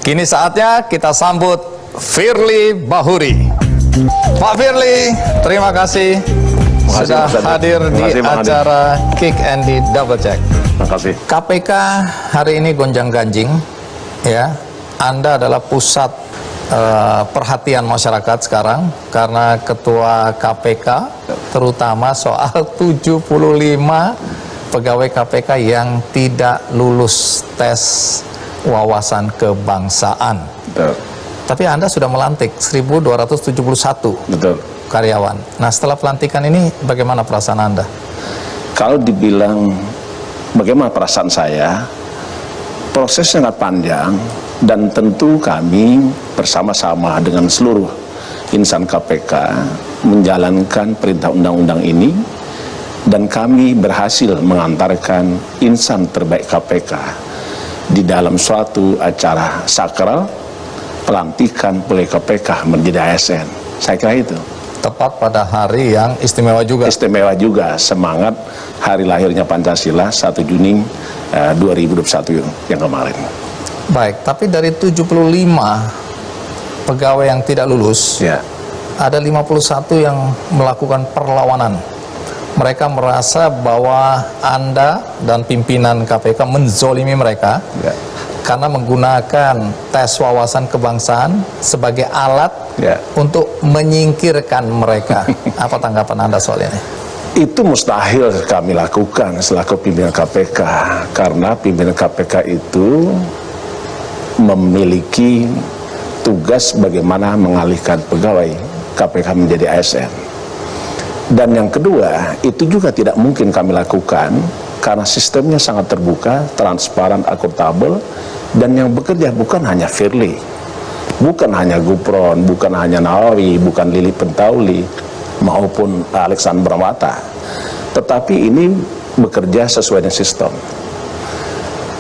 Kini saatnya kita sambut Firly Bahuri. Pak Firly, terima kasih sudah hadir di acara Kick and di Double Check. Terima kasih. KPK hari ini gonjang-ganjing, ya. Anda adalah pusat perhatian masyarakat sekarang karena ketua KPK, terutama soal 75 pegawai KPK yang tidak lulus tes wawasan kebangsaan. Betul. Tapi Anda sudah melantik 1.271 Betul. karyawan. Nah, setelah pelantikan ini bagaimana perasaan Anda? Kalau dibilang bagaimana perasaan saya, proses sangat panjang dan tentu kami bersama-sama dengan seluruh insan KPK menjalankan perintah undang-undang ini dan kami berhasil mengantarkan insan terbaik KPK di dalam suatu acara sakral pelantikan pegawai KPK menjadi ASN. Saya kira itu Tepat pada hari yang istimewa juga. istimewa juga, semangat hari lahirnya Pancasila 1 Juni 2021 yang kemarin. Baik, tapi dari 75 pegawai yang tidak lulus, Ya, ada 51 yang melakukan perlawanan. Mereka merasa bahwa Anda dan pimpinan KPK menzolimi mereka ya, karena menggunakan tes wawasan kebangsaan sebagai alat ya. untuk menyingkirkan mereka. Apa tanggapan Anda soal ini? Itu mustahil kami lakukan selaku pimpinan KPK karena pimpinan KPK itu memiliki tugas bagaimana mengalihkan pegawai KPK menjadi ASN. Dan yang kedua, itu juga tidak mungkin kami lakukan karena sistemnya sangat terbuka, transparan, akuntabel, dan yang bekerja bukan hanya Firly, bukan hanya Gupron, bukan hanya Nawawi, bukan Lili Pintauli, maupun Alexander Mata, tetapi ini bekerja sesuai dengan sistem.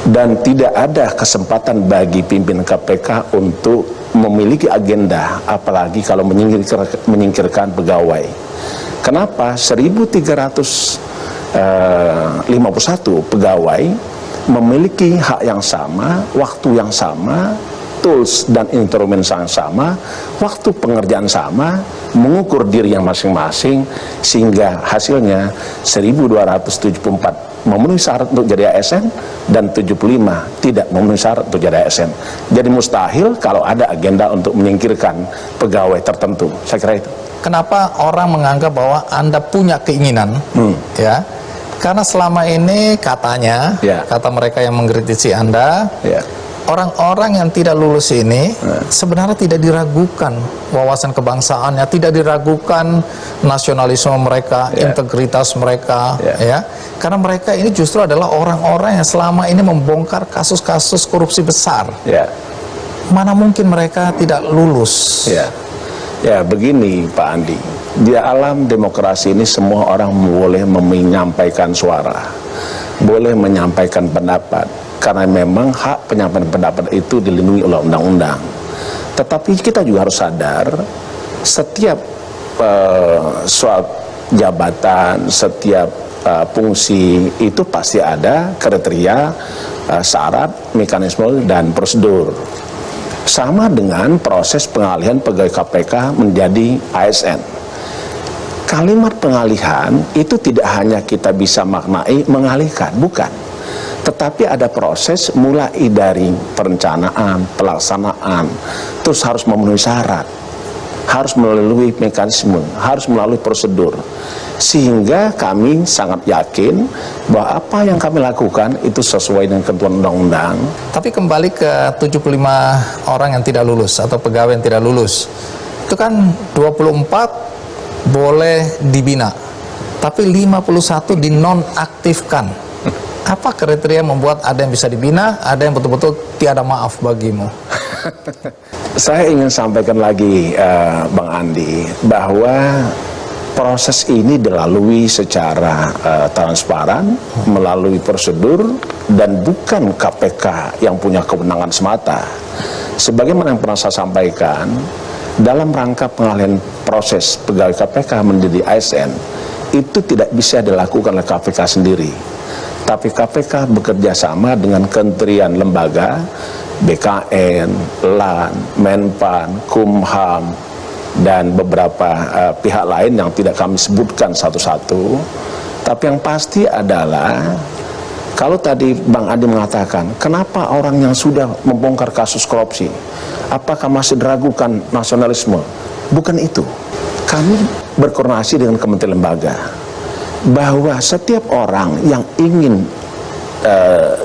Dan tidak ada kesempatan bagi pimpinan KPK untuk memiliki agenda, apalagi kalau menyingkirkan pegawai. Kenapa 1.351 pegawai memiliki hak yang sama, waktu yang sama, tools dan instrumen yang sama, waktu pengerjaan sama, mengukur diri yang masing-masing, sehingga hasilnya 1.274 memenuhi syarat untuk jadi ASN dan 75 tidak memenuhi syarat untuk jadi ASN. Jadi mustahil kalau ada agenda untuk menyingkirkan pegawai tertentu. Saya kira itu. Kenapa orang menganggap bahwa Anda punya keinginan, ya? Karena selama ini katanya, Ya. kata mereka yang mengkritisi Anda, Ya. orang-orang yang tidak lulus ini sebenarnya tidak diragukan wawasan kebangsaannya, tidak diragukan nasionalisme mereka, integritas mereka, ya. Karena mereka ini justru adalah orang-orang yang selama ini membongkar kasus-kasus korupsi besar. Ya. Mana mungkin mereka tidak lulus? Ya. Ya, begini Pak Andi, di alam demokrasi ini semua orang boleh menyampaikan suara, boleh menyampaikan pendapat, karena memang hak penyampaian pendapat itu dilindungi oleh undang-undang. Tetapi kita juga harus sadar, setiap suatu jabatan, setiap fungsi itu pasti ada kriteria, syarat, mekanisme, dan prosedur. Sama dengan proses pengalihan pegawai KPK menjadi ASN. Kalimat pengalihan itu tidak hanya kita bisa maknai mengalihkan, bukan. Tetapi ada proses mulai dari perencanaan, pelaksanaan, terus harus memenuhi syarat, harus melalui mekanisme, harus melalui prosedur. Sehingga kami sangat yakin bahwa apa yang kami lakukan itu sesuai dengan ketentuan undang-undang. Tapi kembali ke 75 orang yang tidak lulus atau pegawai yang tidak lulus, itu kan 24 boleh dibina, tapi 51 dinonaktifkan. Apa kriteria membuat ada yang bisa dibina, ada yang betul-betul tiada maaf bagimu? Saya ingin sampaikan lagi Bang Andi, bahwa proses ini dilalui secara transparan, melalui prosedur, dan bukan KPK yang punya kewenangan semata. Sebagaimana yang pernah saya sampaikan, dalam rangka pengalihan proses pegawai KPK menjadi ASN, itu tidak bisa dilakukan oleh KPK sendiri. Tapi KPK bekerja sama dengan kementerian lembaga BKN, LAN, Menpan, Kumham, dan beberapa pihak lain yang tidak kami sebutkan satu-satu. Tapi yang pasti adalah, kalau tadi Bang Adi mengatakan, kenapa orang yang sudah membongkar kasus korupsi, apakah masih diragukan nasionalisme? Bukan itu. Kami berkoordinasi dengan kementerian lembaga, bahwa setiap orang yang ingin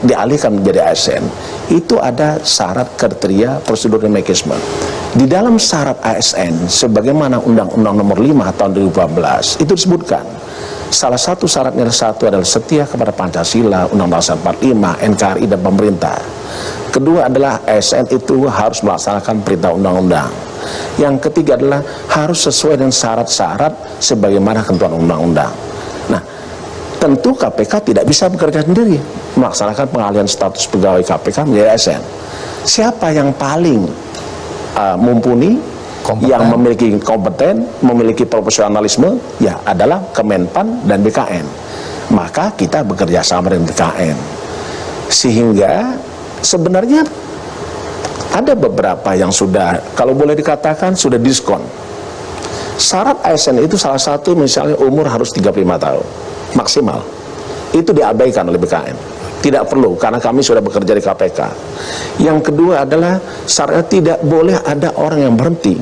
dialihkan menjadi ASN, itu ada syarat kriteria prosedur dan mekanisme. Di dalam syarat ASN, sebagaimana Undang-Undang Nomor 5 tahun 2012, itu disebutkan, salah satu syaratnya adalah setia kepada Pancasila, Undang-Undang Dasar 45, NKRI, dan pemerintah. Kedua adalah ASN itu harus melaksanakan perintah undang-undang. Yang ketiga adalah harus sesuai dengan syarat-syarat sebagaimana ketentuan undang-undang. Nah, tentu KPK tidak bisa bekerja sendiri melaksanakan pengalihan status pegawai KPK menjadi ASN. Siapa yang paling mumpuni, yang memiliki kompeten, memiliki profesionalisme, ya adalah Kemenpan dan BKN. Maka kita bekerja sama dengan BKN. Sehingga sebenarnya ada beberapa yang sudah, kalau boleh dikatakan, sudah diskon. Syarat ASN itu salah satu misalnya umur harus 35 tahun maksimal. Itu diabaikan oleh BKN. Tidak perlu, karena kami sudah bekerja di KPK. Yang kedua adalah syaratnya tidak boleh ada orang yang berhenti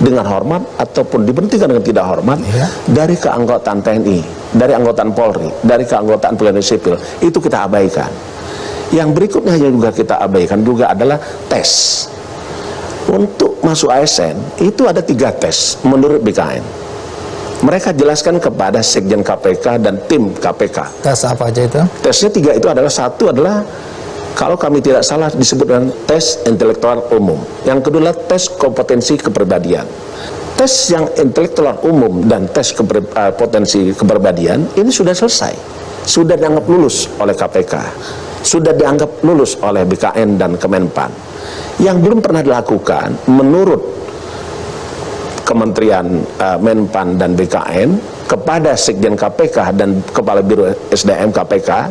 dengan hormat ataupun diberhentikan dengan tidak hormat dari keanggotaan TNI, dari anggotaan Polri, dari keanggotaan pegawai sipil. Itu kita abaikan. Yang berikutnya yang juga kita abaikan juga adalah tes. Untuk masuk ASN itu ada 3 tes menurut BKN. Mereka jelaskan kepada Sekjen KPK dan tim KPK. Tes apa aja itu? Tesnya 3 itu adalah, satu adalah, kalau kami tidak salah disebut dengan tes intelektual umum. Yang kedua adalah tes kompetensi kepribadian. Tes yang intelektual umum dan tes potensi kepribadian ini sudah selesai. Sudah dianggap lulus oleh KPK. Sudah dianggap lulus oleh BKN dan Kemenpan. Yang belum pernah dilakukan menurut Kementerian Menpan dan BKN kepada Sekjen KPK dan Kepala Biro SDM KPK,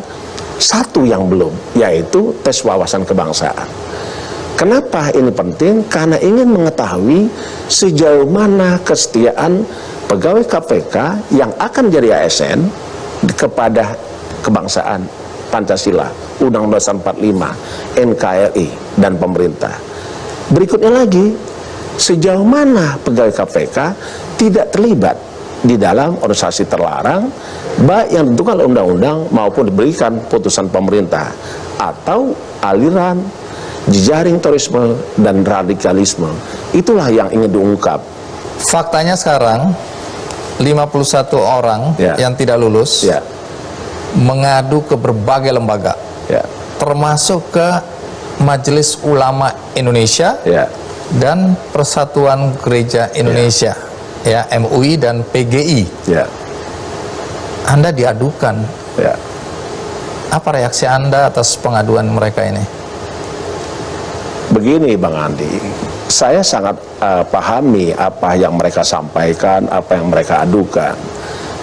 satu yang belum, yaitu tes wawasan kebangsaan. Kenapa ini penting? Karena ingin mengetahui sejauh mana kesetiaan pegawai KPK yang akan jadi ASN kepada kebangsaan, Pancasila, Undang-Undang Dasar 45, NKRI, dan pemerintah. Berikutnya lagi, sejauh mana pegawai KPK tidak terlibat di dalam organisasi terlarang, baik yang ditentukan oleh undang-undang maupun diberikan putusan pemerintah, atau aliran, jejaring terorisme, dan radikalisme. Itulah yang ingin diungkap. Faktanya sekarang 51 orang yang tidak lulus mengadu ke berbagai lembaga, termasuk ke Majelis Ulama Indonesia dan Persatuan Gereja Indonesia, MUI dan PGI. Anda diadukan. Apa reaksi Anda atas pengaduan mereka ini? Begini Bang Andi, saya sangat pahami apa yang mereka sampaikan, apa yang mereka adukan.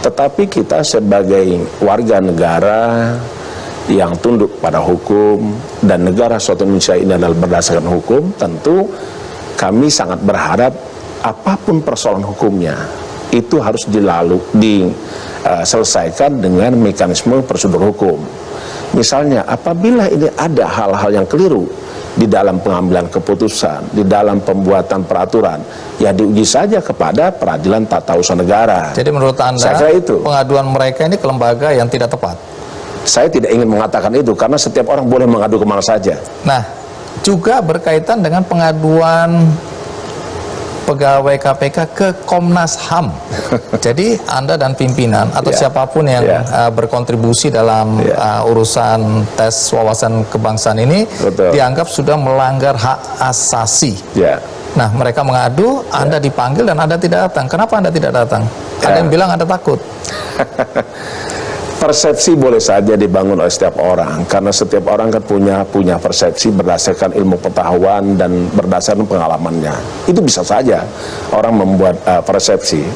Tetapi kita sebagai warga negara yang tunduk pada hukum, dan negara suatu Indonesia ini adalah berdasarkan hukum, tentu kami sangat berharap apapun persoalan hukumnya itu harus diselesaikan dengan mekanisme prosedur hukum. Misalnya apabila ini ada hal-hal yang keliru di dalam pengambilan keputusan, di dalam pembuatan peraturan, ya diuji saja kepada peradilan tata usaha negara. Jadi menurut Anda pengaduan mereka ini ke lembaga yang tidak tepat? Saya tidak ingin mengatakan itu, karena setiap orang boleh mengadu kemana saja. Nah, juga berkaitan dengan pengaduan pegawai KPK ke Komnas HAM. Jadi Anda dan pimpinan atau siapapun yang berkontribusi dalam urusan tes wawasan kebangsaan ini dianggap sudah melanggar hak asasi. Nah, mereka mengadu, Anda dipanggil dan Anda tidak datang. Kenapa Anda tidak datang? Ada yang bilang Anda takut. Persepsi boleh saja dibangun oleh setiap orang, karena setiap orang kan punya persepsi berdasarkan ilmu pengetahuan dan berdasarkan pengalamannya. Itu bisa saja orang membuat persepsi.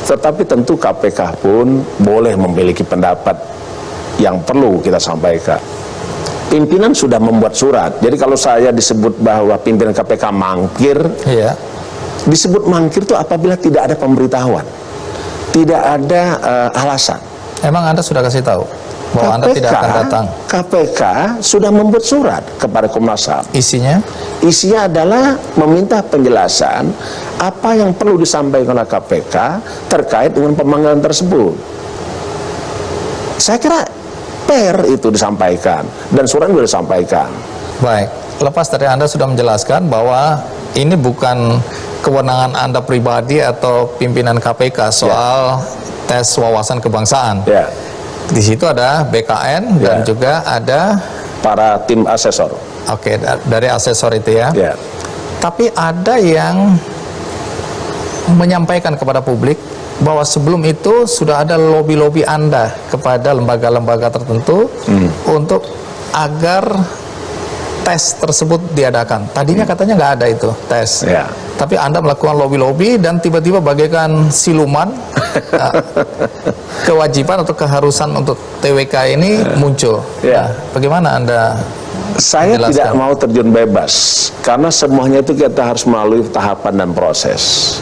Tetapi tentu KPK pun boleh memiliki pendapat yang perlu kita sampaikan. Pimpinan sudah membuat surat. Jadi kalau saya disebut bahwa pimpinan KPK mangkir, Iya. disebut mangkir itu apabila tidak ada pemberitahuan, tidak ada alasan. Emang Anda sudah kasih tahu bahwa Anda tidak akan datang? KPK sudah membuat surat kepada Komnas HAM. Isinya? Isinya adalah meminta penjelasan apa yang perlu disampaikan oleh KPK terkait dengan pemanggilan tersebut. Saya kira fair itu disampaikan, dan surat sudah disampaikan. Baik, lepas dari Anda sudah menjelaskan bahwa ini bukan kewenangan Anda pribadi atau pimpinan KPK soal tes wawasan kebangsaan. Ya, Di situ ada BKN dan juga ada para tim asesor. Oke, dari asesor itu ya. Ya, Tapi ada yang menyampaikan kepada publik bahwa sebelum itu sudah ada lobby-lobby Anda kepada lembaga-lembaga tertentu untuk agar tes tersebut diadakan. Tadinya katanya nggak ada itu tes. ya. Tapi Anda melakukan lobby-lobby dan tiba-tiba bagaikan siluman kewajiban atau keharusan untuk TWK ini muncul. Ya. Nah, bagaimana Anda Saya menjelaskan? tidak mau terjun bebas, karena semuanya itu kita harus melalui tahapan dan proses.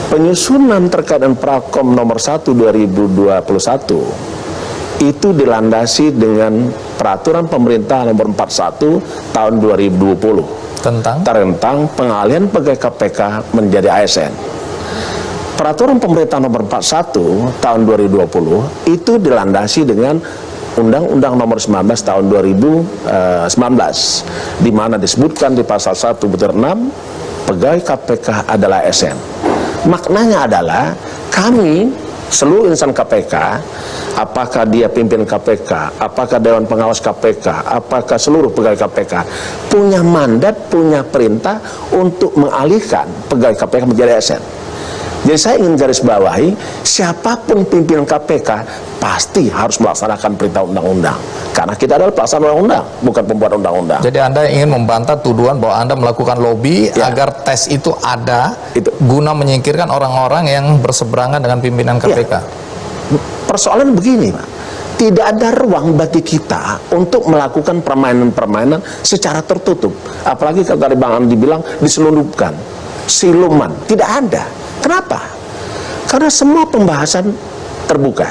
Penyusunan terkait dengan Prakom nomor 1 2021 itu dilandasi dengan Peraturan Pemerintah nomor 41 tahun 2020 tentang pengalihan pegawai KPK menjadi ASN. Peraturan Pemerintah nomor 41 tahun 2020 itu dilandasi dengan Undang-Undang nomor 19 tahun 2019, di mana disebutkan di pasal 1 butir 6 pegawai KPK adalah ASN. Maknanya adalah kami seluruh insan KPK, apakah dia pimpinan KPK, apakah Dewan Pengawas KPK, apakah seluruh pegawai KPK, punya mandat, punya perintah untuk mengalihkan pegawai KPK menjadi ASN. Jadi saya ingin garis bawahi, siapapun pimpinan KPK pasti harus melaksanakan perintah undang-undang. Karena kita adalah pelaksana undang-undang, bukan pembuat undang-undang. Jadi Anda ingin membantah tuduhan bahwa Anda melakukan lobby agar tes itu ada guna menyingkirkan orang-orang yang berseberangan dengan pimpinan KPK. Persoalan begini, Pak. Tidak ada ruang bagi kita untuk melakukan permainan-permainan secara tertutup. Apalagi kalau tadi Bang Andi bilang diselundupkan, siluman, tidak ada. Kenapa? Karena semua pembahasan terbuka.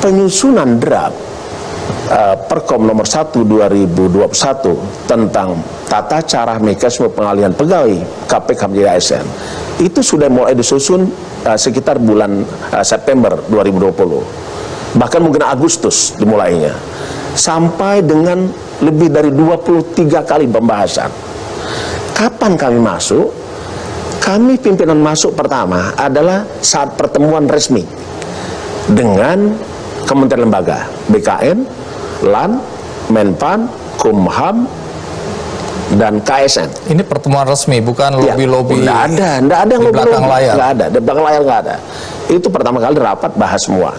Penyusunan draft Perkom nomor 1 2021 tentang tata cara mekanisme pengalihan pegawai KPK menjadi ASN itu sudah mulai disusun sekitar bulan September 2020, bahkan mungkin Agustus dimulainya, sampai dengan lebih dari 23 kali pembahasan. Kapan kami masuk? Kami pimpinan masuk pertama adalah saat pertemuan resmi dengan kementerian lembaga, BKN, LAN, Menpan, Kumham, dan KSN. Ini pertemuan resmi, bukan lobby-lobby. Nggak ada yang di belakang layar. Nggak ada, di belakang layar nggak ada. Itu pertama kali rapat bahas semua.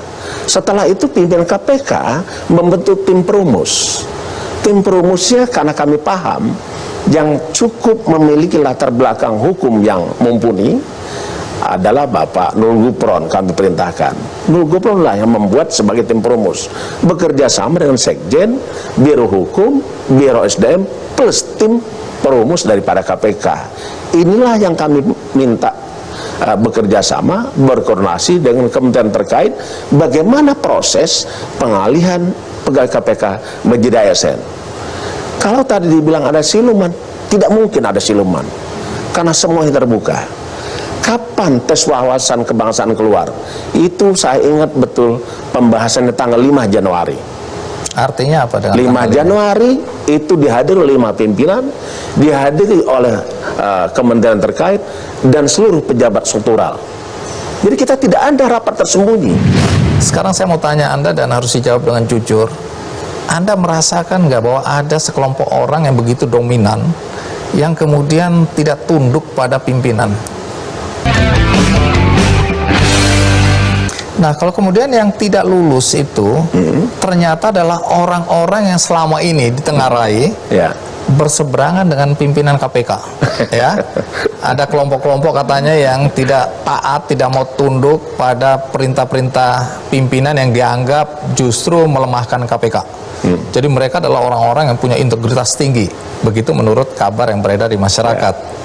Setelah itu pimpinan KPK membentuk tim perumus. Tim perumusnya karena kami paham yang cukup memiliki latar belakang hukum yang mumpuni adalah Bapak Nul Gufron. Kami perintahkan Nul Gufron lah yang membuat sebagai tim perumus, bekerja sama dengan Sekjen, Biro Hukum, Biro SDM, plus tim perumus daripada KPK. Inilah yang kami minta bekerja sama, berkoordinasi dengan kementerian terkait bagaimana proses pengalihan pegawai KPK menjadi ASN. Kalau tadi dibilang ada siluman, tidak mungkin ada siluman, karena semuanya terbuka. Kapan tes wawasan kebangsaan keluar? Itu saya ingat betul pembahasannya tanggal 5 Januari. Artinya apa dengan 5 Januari itu dihadiri oleh 5 pimpinan, dihadiri oleh kementerian terkait dan seluruh pejabat struktural. Jadi kita tidak ada rapat tersembunyi. Sekarang saya mau tanya Anda dan harus dijawab dengan jujur. Anda merasakan nggak bahwa ada sekelompok orang yang begitu dominan yang kemudian tidak tunduk pada pimpinan? Nah, kalau kemudian yang tidak lulus itu ternyata adalah orang-orang yang selama ini ditengarai berseberangan dengan pimpinan KPK. Ya, ada kelompok-kelompok katanya yang tidak taat, tidak mau tunduk pada perintah-perintah pimpinan yang dianggap justru melemahkan KPK. Jadi mereka adalah orang-orang yang punya integritas tinggi, begitu menurut kabar yang beredar di masyarakat.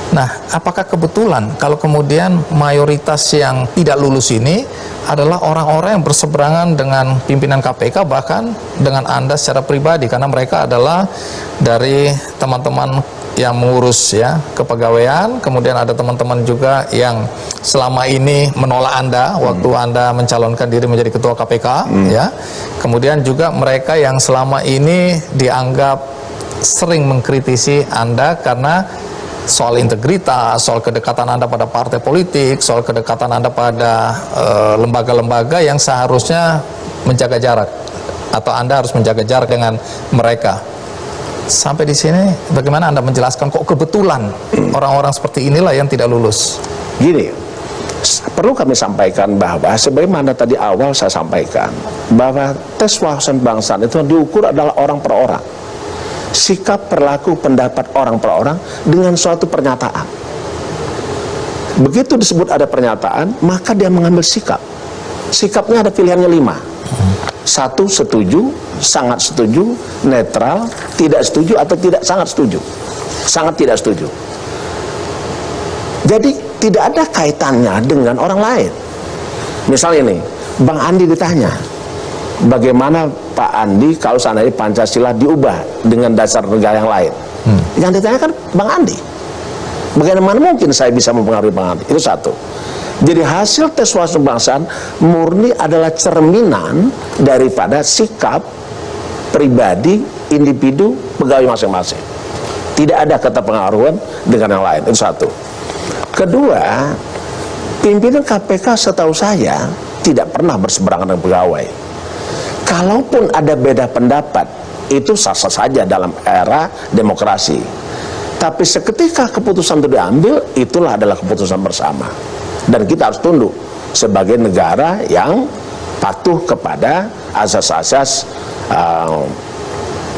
Nah, apakah kebetulan kalau kemudian mayoritas yang tidak lulus ini adalah orang-orang yang berseberangan dengan pimpinan KPK, bahkan dengan Anda secara pribadi, karena mereka adalah dari teman-teman yang mengurus ya kepegawaian, kemudian ada teman-teman juga yang selama ini menolak Anda waktu Anda mencalonkan diri menjadi ketua KPK ya. Kemudian juga mereka yang selama ini dianggap sering mengkritisi Anda karena soal integritas, soal kedekatan Anda pada partai politik, soal kedekatan Anda pada lembaga-lembaga yang seharusnya menjaga jarak, atau Anda harus menjaga jarak dengan mereka. Sampai di sini bagaimana Anda menjelaskan kok kebetulan orang-orang seperti inilah yang tidak lulus? Gini, perlu kami sampaikan bahwa sebagaimana tadi awal saya sampaikan bahwa tes wawasan kebangsaan itu diukur adalah orang per orang. Sikap, perilaku, pendapat orang per orang dengan suatu pernyataan. Begitu disebut ada pernyataan, maka dia mengambil sikap. Sikapnya ada pilihannya 5. 1, setuju, sangat setuju, netral, tidak setuju, atau tidak sangat setuju. Sangat tidak setuju. Jadi tidak ada kaitannya dengan orang lain. Misalnya nih, Bang Andi ditanya, bagaimana Pak Andi kalau seandainya Pancasila diubah dengan dasar negara yang lain? Yang ditanyakan Bang Andi. Bagaimana mungkin saya bisa mempengaruhi Bang Andi? Itu satu. Jadi hasil tes wawasan kebangsaan murni adalah cerminan daripada sikap pribadi, individu, pegawai masing-masing. Tidak ada kata pengaruhan dengan yang lain. Itu satu. Kedua, pimpinan KPK setahu saya tidak pernah berseberangan dengan pegawai. Kalaupun ada beda pendapat, itu sah-sah saja dalam era demokrasi. Tapi seketika keputusan itu diambil, itulah adalah keputusan bersama. Dan kita harus tunduk sebagai negara yang patuh kepada asas-asas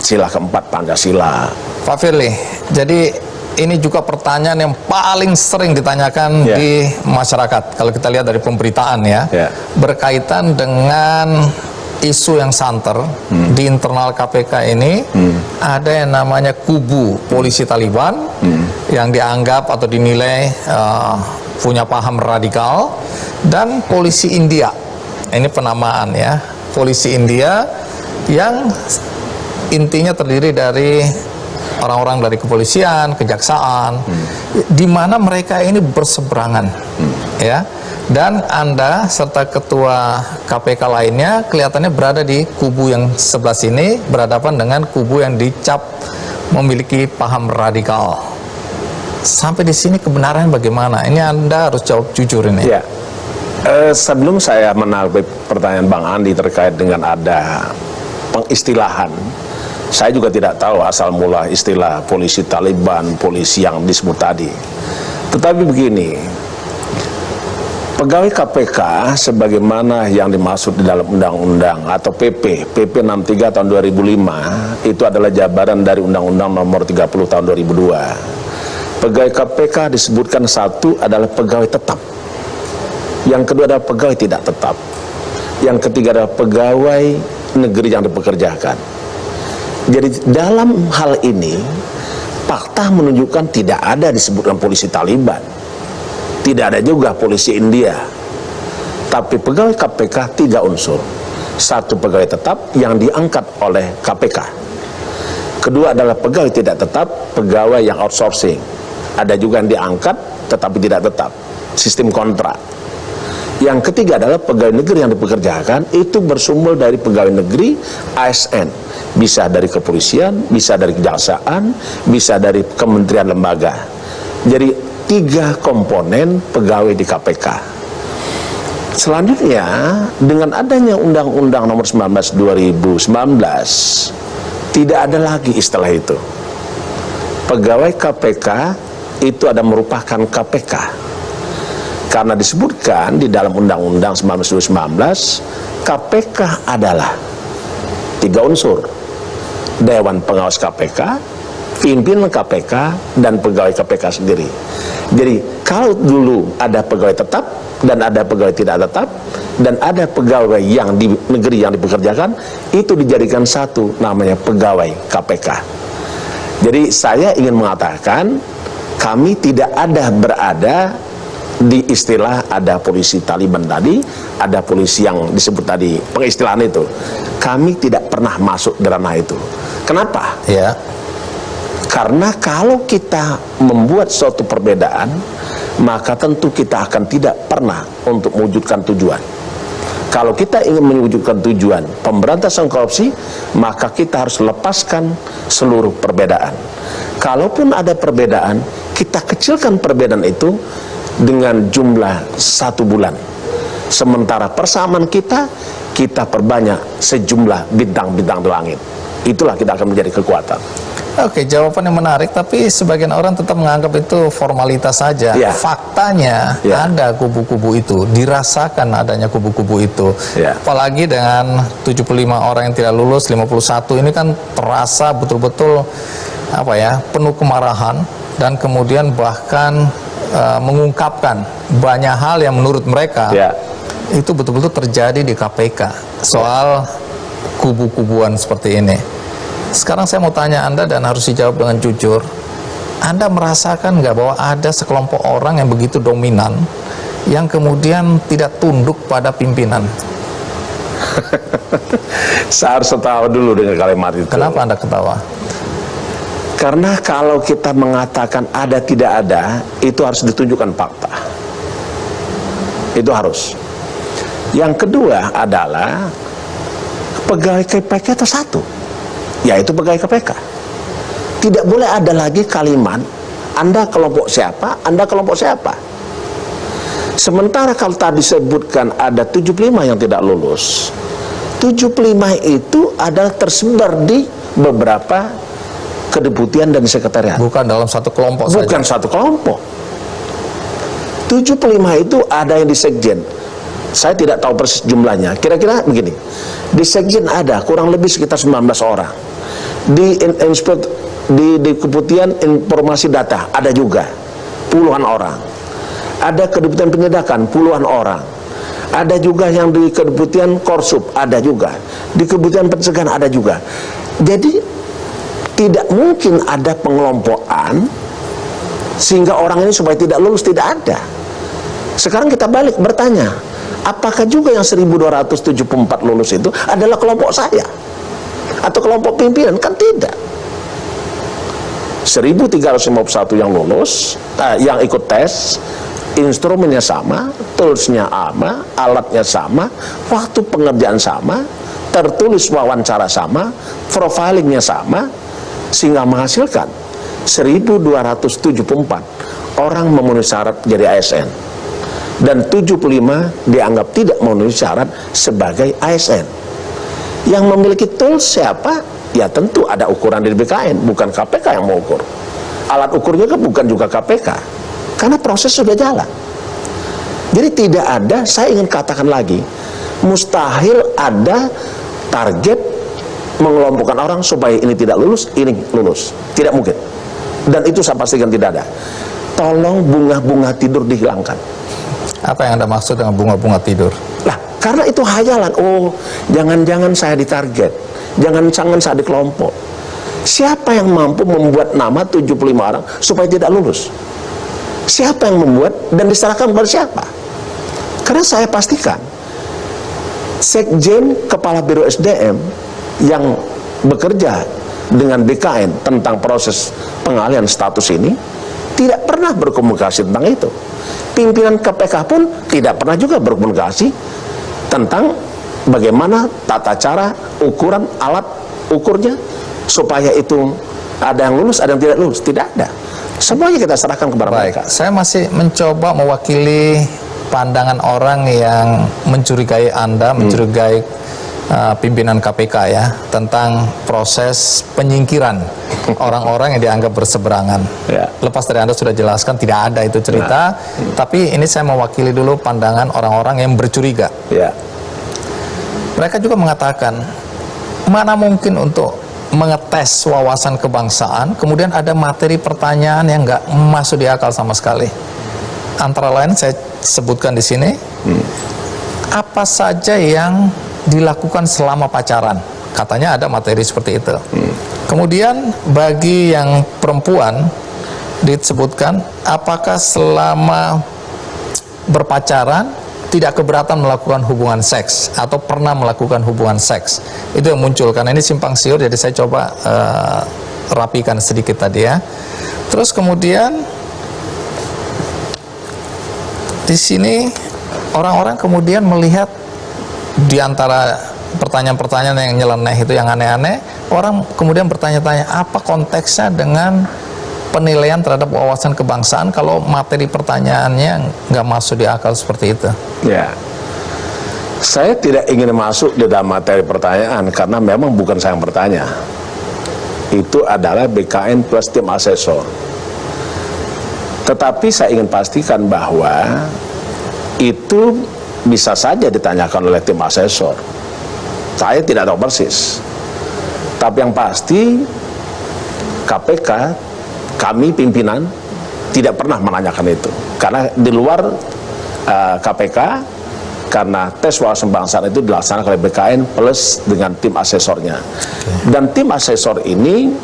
sila keempat Pancasila. Pak Firly, jadi ini juga pertanyaan yang paling sering ditanyakan di masyarakat kalau kita lihat dari pemberitaan ya, berkaitan dengan isu yang santer di internal KPK ini. Ada yang namanya kubu polisi Taliban yang dianggap atau dinilai punya paham radikal, dan polisi India. Ini penamaan ya, polisi India yang intinya terdiri dari orang-orang dari kepolisian, kejaksaan, di mana mereka ini berseberangan ya. Dan Anda serta ketua KPK lainnya kelihatannya berada di kubu yang sebelah sini, berhadapan dengan kubu yang dicap memiliki paham radikal. Sampai di sini kebenarannya bagaimana? Ini Anda harus jawab jujur ini. Ya. Sebelum saya menanggapi pertanyaan Bang Andi terkait dengan ada pengistilahan, saya juga tidak tahu asal mula istilah polisi Taliban, polisi yang disebut tadi. Tetapi begini, pegawai KPK sebagaimana yang dimaksud di dalam undang-undang atau PP 63 tahun 2005 itu adalah jabaran dari Undang-Undang nomor 30 tahun 2002. Pegawai KPK disebutkan satu adalah pegawai tetap, yang kedua adalah pegawai tidak tetap, yang ketiga adalah pegawai negeri yang dipekerjakan. Jadi dalam hal ini fakta menunjukkan tidak ada disebutkan polisi Taliban, tidak ada juga polisi India, tapi pegawai KPK 3 unsur. Satu, pegawai tetap yang diangkat oleh KPK. Kedua adalah pegawai tidak tetap, pegawai yang outsourcing. Ada juga yang diangkat tetapi tidak tetap, sistem kontrak. Yang ketiga adalah pegawai negeri yang dipekerjakan, itu bersumber dari pegawai negeri ASN, bisa dari kepolisian, bisa dari kejaksaan, bisa dari kementerian lembaga. Jadi 3 komponen pegawai di KPK. Selanjutnya, dengan adanya Undang-Undang nomor 19 2019, tidak ada lagi istilah itu. Pegawai KPK itu ada merupakan KPK. Karena disebutkan di dalam Undang-Undang 19 2019, KPK adalah 3 unsur. Dewan Pengawas KPK, pimpinan KPK dan pegawai KPK sendiri. Jadi kalau dulu ada pegawai tetap dan ada pegawai tidak tetap dan ada pegawai yang di negeri yang dipekerjakan, itu dijadikan satu, namanya pegawai KPK. Jadi saya ingin mengatakan kami tidak ada berada di istilah ada polisi Taliban tadi, ada polisi yang disebut tadi pengistilahan itu. Kami tidak pernah masuk di ranah itu. Kenapa? Ya. Karena kalau kita membuat suatu perbedaan, maka tentu kita akan tidak pernah untuk mewujudkan tujuan. Kalau kita ingin mewujudkan tujuan pemberantasan korupsi, maka kita harus lepaskan seluruh perbedaan. Kalaupun ada perbedaan, kita kecilkan perbedaan itu dengan jumlah 1 bulan. Sementara persamaan kita perbanyak sejumlah bintang-bintang di langit. Itulah kita akan menjadi kekuatan. Oke, jawaban yang menarik, tapi sebagian orang tetap menganggap itu formalitas saja. Ya. Faktanya ada kubu-kubu itu, dirasakan adanya kubu-kubu itu. Ya. Apalagi dengan 75 orang yang tidak lulus, 51 ini kan terasa betul-betul penuh kemarahan dan kemudian bahkan mengungkapkan banyak hal yang menurut mereka itu betul-betul terjadi di KPK soal kubu-kubuan seperti ini. Sekarang saya mau tanya Anda dan harus dijawab dengan jujur. Anda merasakan nggak bahwa ada sekelompok orang yang begitu dominan yang kemudian tidak tunduk pada pimpinan? Saya harus ketawa dulu dengan kalimat itu. Kenapa Anda ketawa? Karena kalau kita mengatakan ada tidak ada, itu harus ditunjukkan fakta. Itu harus. Yang kedua adalah pegawai KPK itu satu, yaitu pegawai KPK. Tidak boleh ada lagi kalimat Anda kelompok siapa, Anda kelompok siapa. Sementara kalau tadi disebutkan ada 75 yang tidak lulus, 75 itu adalah tersebar di beberapa kedeputian dan sekretariat. Bukan dalam satu kelompok saja. Bukan satu kelompok. 75 itu ada yang di Sekjen. Saya tidak tahu persis jumlahnya. Kira-kira begini. Di Sekjen ada kurang lebih sekitar 19 orang. Di Kedeputian Informasi Data ada juga puluhan orang. Ada Kedeputian Penyadapan puluhan orang. Ada juga yang di Kedeputian Korsup ada juga. Di Kedeputian Pencegahan ada juga. Jadi tidak mungkin ada pengelompokan sehingga orang ini supaya tidak lulus, tidak ada. Sekarang kita balik bertanya, apakah juga yang 1274 lulus itu adalah kelompok saya atau kelompok pimpinan? Kan tidak. 1351 yang lulus, yang ikut tes, instrumennya sama, toolsnya sama, alatnya sama, waktu pengerjaan sama, tertulis wawancara sama, profilingnya sama, sehingga menghasilkan 1274 orang memenuhi syarat jadi ASN dan 75 dianggap tidak memenuhi syarat sebagai ASN. Yang memiliki tools siapa? Ya tentu ada ukuran dari BKN, bukan KPK yang mengukur. Alat ukurnya kan bukan juga KPK, karena proses sudah jalan. Jadi tidak ada, saya ingin katakan lagi, mustahil ada target mengelompokkan orang supaya ini tidak lulus, ini lulus. Tidak mungkin. Dan itu saya pastikan tidak ada. Tolong bunga-bunga tidur dihilangkan. Apa yang Anda maksud dengan bunga-bunga tidur? Lah, karena itu hayalan. Oh, jangan-jangan saya ditarget. Jangan-jangan saya di kelompok. Siapa yang mampu membuat nama 75 orang supaya tidak lulus? Siapa yang membuat dan diserahkan kepada siapa? Karena saya pastikan Sekjen Kepala Biro SDM yang bekerja dengan BKN tentang proses pengalihan status ini tidak pernah berkomunikasi tentang itu. Pimpinan KPK pun tidak pernah juga berkomunikasi tentang bagaimana tata cara, ukuran, alat ukurnya supaya itu ada yang lulus, ada yang tidak lulus. Tidak ada. Semuanya kita serahkan kepada mereka. Saya masih mencoba mewakili pandangan orang yang mencurigai Anda, mencurigai pimpinan KPK ya, tentang proses penyingkiran orang-orang yang dianggap berseberangan. Lepas dari Anda sudah jelaskan tidak ada itu cerita, tapi ini saya mewakili dulu pandangan orang-orang yang bercuriga. Mereka juga mengatakan, mana mungkin untuk mengetes wawasan kebangsaan, kemudian ada materi pertanyaan yang nggak masuk di akal sama sekali. Antara lain saya sebutkan di sini, apa saja yang dilakukan selama pacaran? Katanya ada materi seperti itu. Kemudian bagi yang perempuan disebutkan, apakah selama berpacaran tidak keberatan melakukan hubungan seks atau pernah melakukan hubungan seks? Itu yang muncul, karena ini simpang siur, jadi saya coba rapikan sedikit tadi ya. Terus kemudian di sini orang-orang kemudian melihat di antara pertanyaan-pertanyaan yang nyeleneh itu, yang aneh-aneh, orang kemudian bertanya-tanya apa konteksnya dengan penilaian terhadap wawasan kebangsaan kalau materi pertanyaannya nggak masuk di akal seperti itu. Ya, saya tidak ingin masuk di dalam materi pertanyaan karena memang bukan saya yang bertanya. Itu adalah BKN plus tim asesor. Tetapi saya ingin pastikan bahwa itu bisa saja ditanyakan oleh tim asesor. Saya tidak tahu persis. Tapi yang pasti KPK, kami pimpinan tidak pernah menanyakan itu. Karena di luar KPK, karena tes wawasan kebangsaan itu dilaksanakan oleh BKN plus dengan tim asesornya. Dan tim asesor ini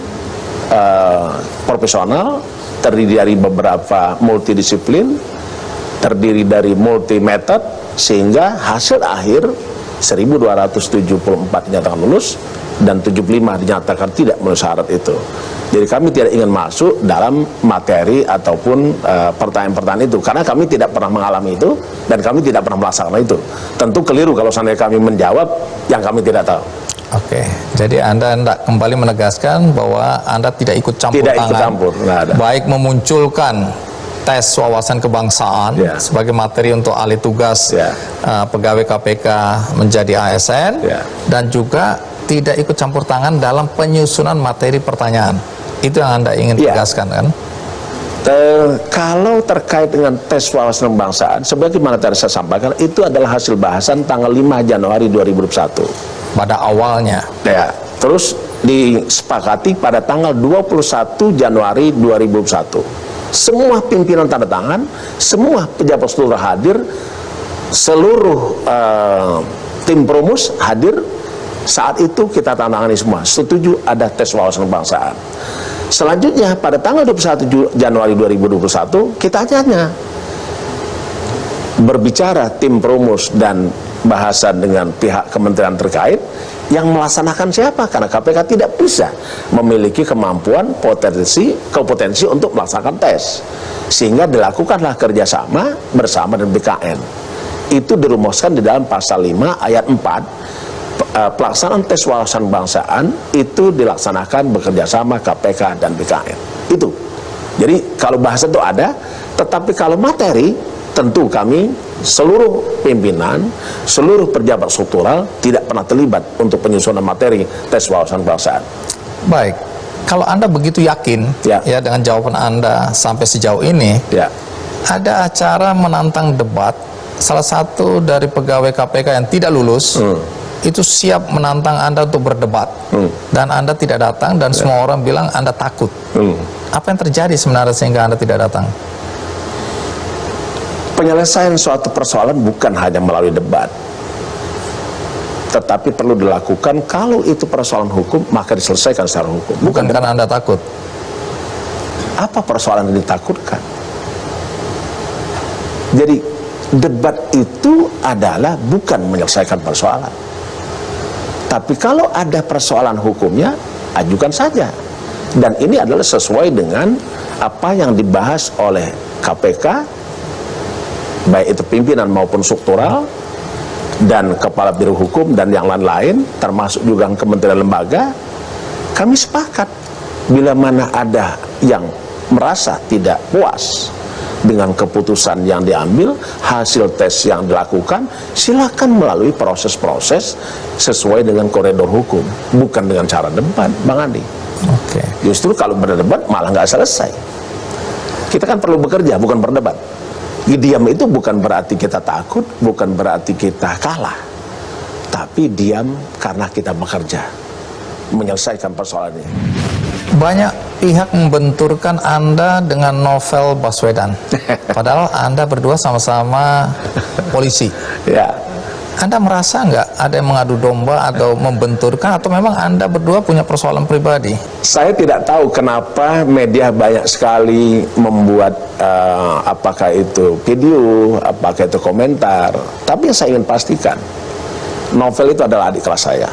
profesional, terdiri dari beberapa multidisiplin, terdiri dari multi method, sehingga hasil akhir 1274 dinyatakan lulus dan 75 dinyatakan tidak memenuhi syarat itu. Jadi kami tidak ingin masuk dalam materi ataupun pertanyaan-pertanyaan itu, karena kami tidak pernah mengalami itu dan kami tidak pernah melaksanakan itu. Tentu keliru kalau seandainya kami menjawab yang kami tidak tahu. Oke, jadi Anda hendak kembali menegaskan bahwa Anda tidak ikut campur Tidak tangan, ikut campur, nggak ada. baik memunculkan tes wawasan kebangsaan sebagai materi untuk alih tugas pegawai KPK menjadi ASN, dan juga tidak ikut campur tangan dalam penyusunan materi pertanyaan. Itu yang Anda ingin tegaskan, kan? Kalau terkait dengan tes wawasan kebangsaan, sebagaimana tadi saya sampaikan, itu adalah hasil bahasan tanggal 5 Januari 2021. Pada awalnya. Ya, terus disepakati pada tanggal 21 Januari 2021. Semua pimpinan tanda tangan, semua pejabat seluruh hadir, seluruh tim Promus hadir. Saat itu kita tanda tangani semua, setuju ada tes wawasan kebangsaan. Selanjutnya pada tanggal 21 Januari 2021 kita tanya, berbicara tim Promus dan bahasan dengan pihak kementerian terkait, yang melaksanakan siapa? Karena KPK tidak bisa memiliki kemampuan kompetensi untuk melaksanakan tes, sehingga dilakukanlah kerjasama bersama dengan BKN. Itu dirumuskan di dalam pasal 5 ayat 4. Pelaksanaan tes wawasan kebangsaan itu dilaksanakan bekerjasama KPK dan BKN. Itu. Jadi kalau bahasa itu ada, tetapi kalau materi tentu kami seluruh pimpinan, seluruh pejabat struktural tidak pernah terlibat untuk penyusunan materi tes wawasan kebangsaan. Baik, kalau Anda begitu yakin ya dengan jawaban Anda sampai sejauh ini, ada acara menantang debat, salah satu dari pegawai KPK yang tidak lulus itu siap menantang Anda untuk berdebat, dan Anda tidak datang, dan semua orang bilang Anda takut. Apa yang terjadi sebenarnya sehingga Anda tidak datang? Penyelesaian suatu persoalan bukan hanya melalui debat, tetapi perlu dilakukan kalau itu persoalan hukum, maka diselesaikan secara hukum. Bukan karena Anda takut. Apa persoalan yang ditakutkan? Jadi debat itu adalah bukan menyelesaikan persoalan. Tapi kalau ada persoalan hukumnya, ajukan saja. Dan ini adalah sesuai dengan apa yang dibahas oleh KPK, baik itu pimpinan maupun struktural, dan kepala biro hukum dan yang lain-lain, termasuk juga kementerian lembaga. Kami sepakat, bila mana ada yang merasa tidak puas dengan keputusan yang diambil, hasil tes yang dilakukan, silakan melalui proses-proses sesuai dengan koridor hukum, bukan dengan cara debat, Bang Andi. Justru kalau berdebat malah nggak selesai. Kita kan perlu bekerja, bukan berdebat. Diam itu bukan berarti kita takut, bukan berarti kita kalah, tapi diam karena kita bekerja. menyelesaikan persoalan ini. Banyak pihak membenturkan Anda dengan Novel Baswedan. Padahal Anda berdua sama-sama polisi. Ya, Anda merasa nggak ada yang mengadu domba atau membenturkan, atau memang Anda berdua punya persoalan pribadi? saya tidak tahu kenapa media banyak sekali membuat apakah itu video, apakah itu komentar. Tapi yang saya ingin pastikan, Novel itu adalah adik kelas saya.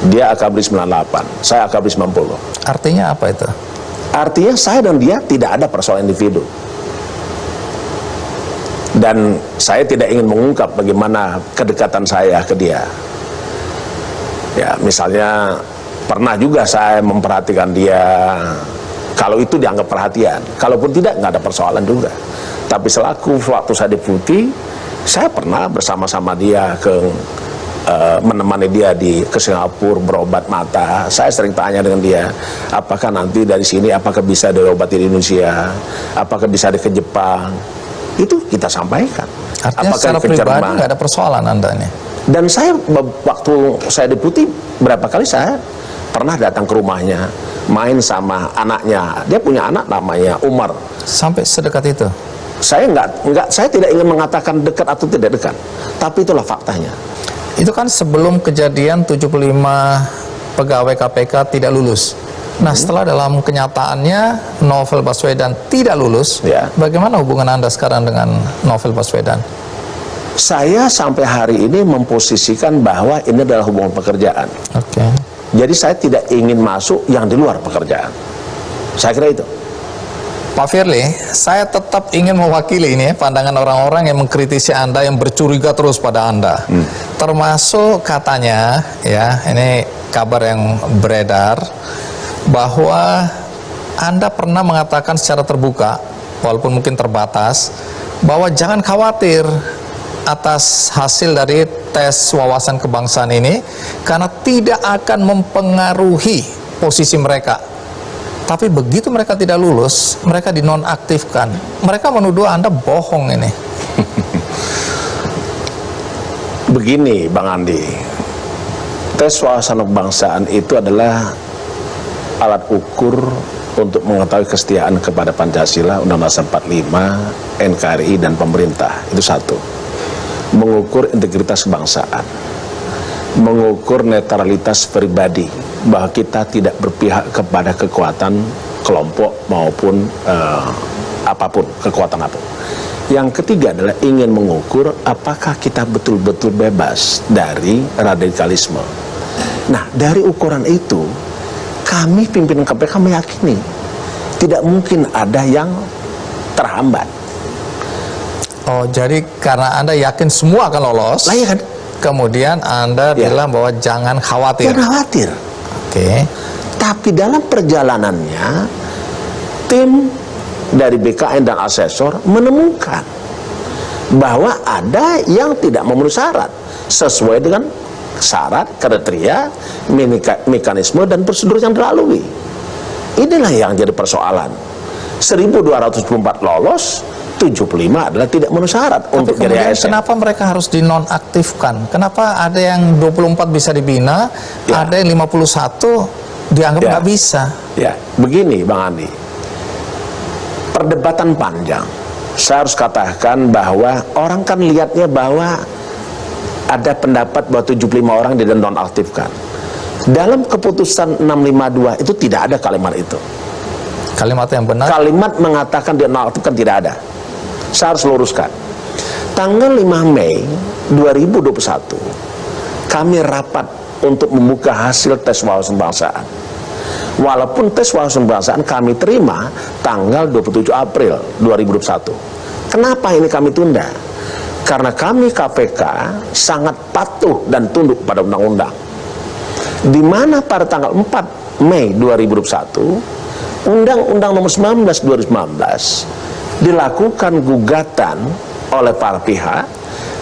Dia AKABRI 98, saya AKABRI 90. Artinya apa itu? Artinya saya dan dia tidak ada persoalan individu. Dan saya tidak ingin mengungkap bagaimana kedekatan saya ke dia. Ya, misalnya pernah juga saya memperhatikan dia. Kalau itu dianggap perhatian, kalaupun tidak, nggak ada persoalan juga. Tapi selaku waktu saya deputi, saya pernah bersama-sama dia menemani dia ke Singapura berobat mata. Saya sering tanya dengan dia, apakah nanti dari sini apakah bisa diobati di Indonesia, apakah bisa ke Jepang. Itu kita sampaikan. Artinya Apakah secara ke pribadi Jerman. nggak ada persoalan Anda nih? Dan saya waktu saya deputi berapa kali saya pernah datang ke rumahnya, main sama anaknya. Dia punya anak namanya Umar. Sampai sedekat itu? Saya saya tidak ingin mengatakan dekat atau tidak dekat, tapi itulah faktanya. Itu kan sebelum kejadian 75 pegawai KPK tidak lulus. Nah, setelah dalam kenyataannya Novel Baswedan tidak lulus, Ya. bagaimana hubungan Anda sekarang dengan Novel Baswedan? Saya sampai hari ini memposisikan bahwa ini adalah hubungan pekerjaan. Oke. Jadi saya tidak ingin masuk yang di luar pekerjaan. Saya kira itu. Pak Firly, saya tetap ingin mewakili ini pandangan orang-orang yang mengkritisi Anda, yang bercuriga terus pada Anda. Termasuk katanya, ya, ini kabar yang beredar, bahwa Anda pernah mengatakan secara terbuka, walaupun mungkin terbatas, bahwa jangan khawatir atas hasil dari tes wawasan kebangsaan ini, karena tidak akan mempengaruhi posisi mereka. Tapi begitu mereka tidak lulus, mereka dinonaktifkan. Mereka menuduh Anda bohong ini. Begini Bang Andi, tes wawasan kebangsaan itu adalah alat ukur untuk mengetahui kesetiaan kepada Pancasila, Undang-Undang 45, NKRI dan pemerintah. Itu satu. Mengukur integritas kebangsaan, mengukur netralitas pribadi, bahwa kita tidak berpihak kepada kekuatan kelompok maupun apapun, kekuatan apapun. Yang ketiga adalah ingin mengukur apakah kita betul-betul bebas dari radikalisme. Nah, dari ukuran itu, kami pimpinan KPK meyakini tidak mungkin ada yang terhambat. Oh, jadi karena Anda yakin semua akan lolos, Lah, ya kan? kemudian Anda Ya. bilang bahwa jangan khawatir. Jangan khawatir. Oke. Tapi dalam perjalanannya, tim dari BKN dan asesor menemukan bahwa ada yang tidak memenuhi syarat sesuai dengan syarat, kriteria, mekanisme dan prosedur yang dilalui. Inilah yang jadi persoalan. 1224 lolos, 75 adalah tidak memenuhi syarat untuk jadi Kemudian ASN. kenapa mereka harus dinonaktifkan? Kenapa ada yang 24 bisa dibina, Ya. ada yang 51 dianggap Ya. nggak bisa? Ya, begini Bang Andi. Perdebatan panjang. Saya harus katakan bahwa orang kan lihatnya bahwa ada pendapat bahwa 75 orang dinonaktifkan. Dalam keputusan 652 itu tidak ada kalimat itu. Kalimat yang benar. Kalimat mengatakan dinonaktifkan tidak ada. Saya harus luruskan. Tanggal 5 Mei 2021 kami rapat untuk membuka hasil tes wawasan kebangsaan. Walaupun tes wawasan kebangsaan kami terima tanggal 27 April 2021. Kenapa ini kami tunda? Karena kami KPK sangat patuh dan tunduk pada undang-undang. Di mana pada tanggal 4 Mei 2021 Undang-Undang Nomor 19 2019 dilakukan gugatan oleh para pihak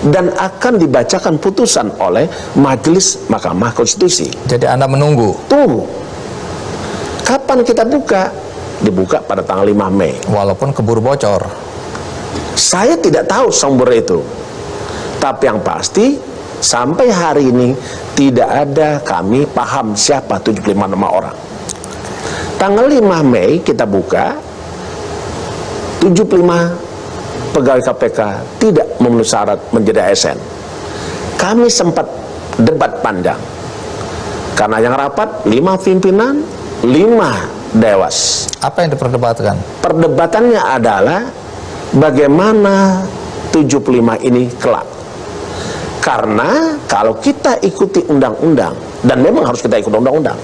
dan akan dibacakan putusan oleh Majelis Mahkamah Konstitusi. Jadi Anda menunggu. Tunggu. Kapan kita buka? Dibuka pada tanggal 5 Mei. Walaupun keburu bocor. Saya tidak tahu sumber itu. Tapi yang pasti sampai hari ini tidak ada kami paham siapa 75 nama orang. Tanggal 5 Mei kita buka, 75 pegawai KPK tidak memenuhi syarat menjadi ASN. Kami sempat debat panjang, karena yang rapat 5 pimpinan, 5 dewas. Apa yang diperdebatkan? Perdebatannya adalah bagaimana 75 ini kelak. Karena kalau kita ikuti undang-undang, dan memang harus kita ikuti undang-undang,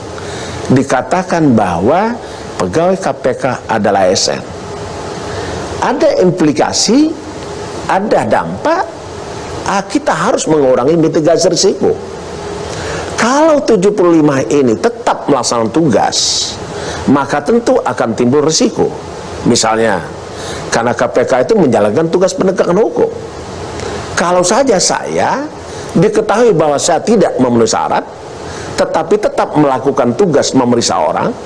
dikatakan bahwa pegawai KPK adalah ASN. Ada implikasi, ada dampak, kita harus mengurangi mitigasi risiko. Kalau 75 ini tetap melaksanakan tugas, maka tentu akan timbul risiko. Misalnya, karena KPK itu menjalankan tugas penegakan hukum. Kalau saja saya diketahui bahwa saya tidak memenuhi syarat, tetapi tetap melakukan tugas memeriksa orang,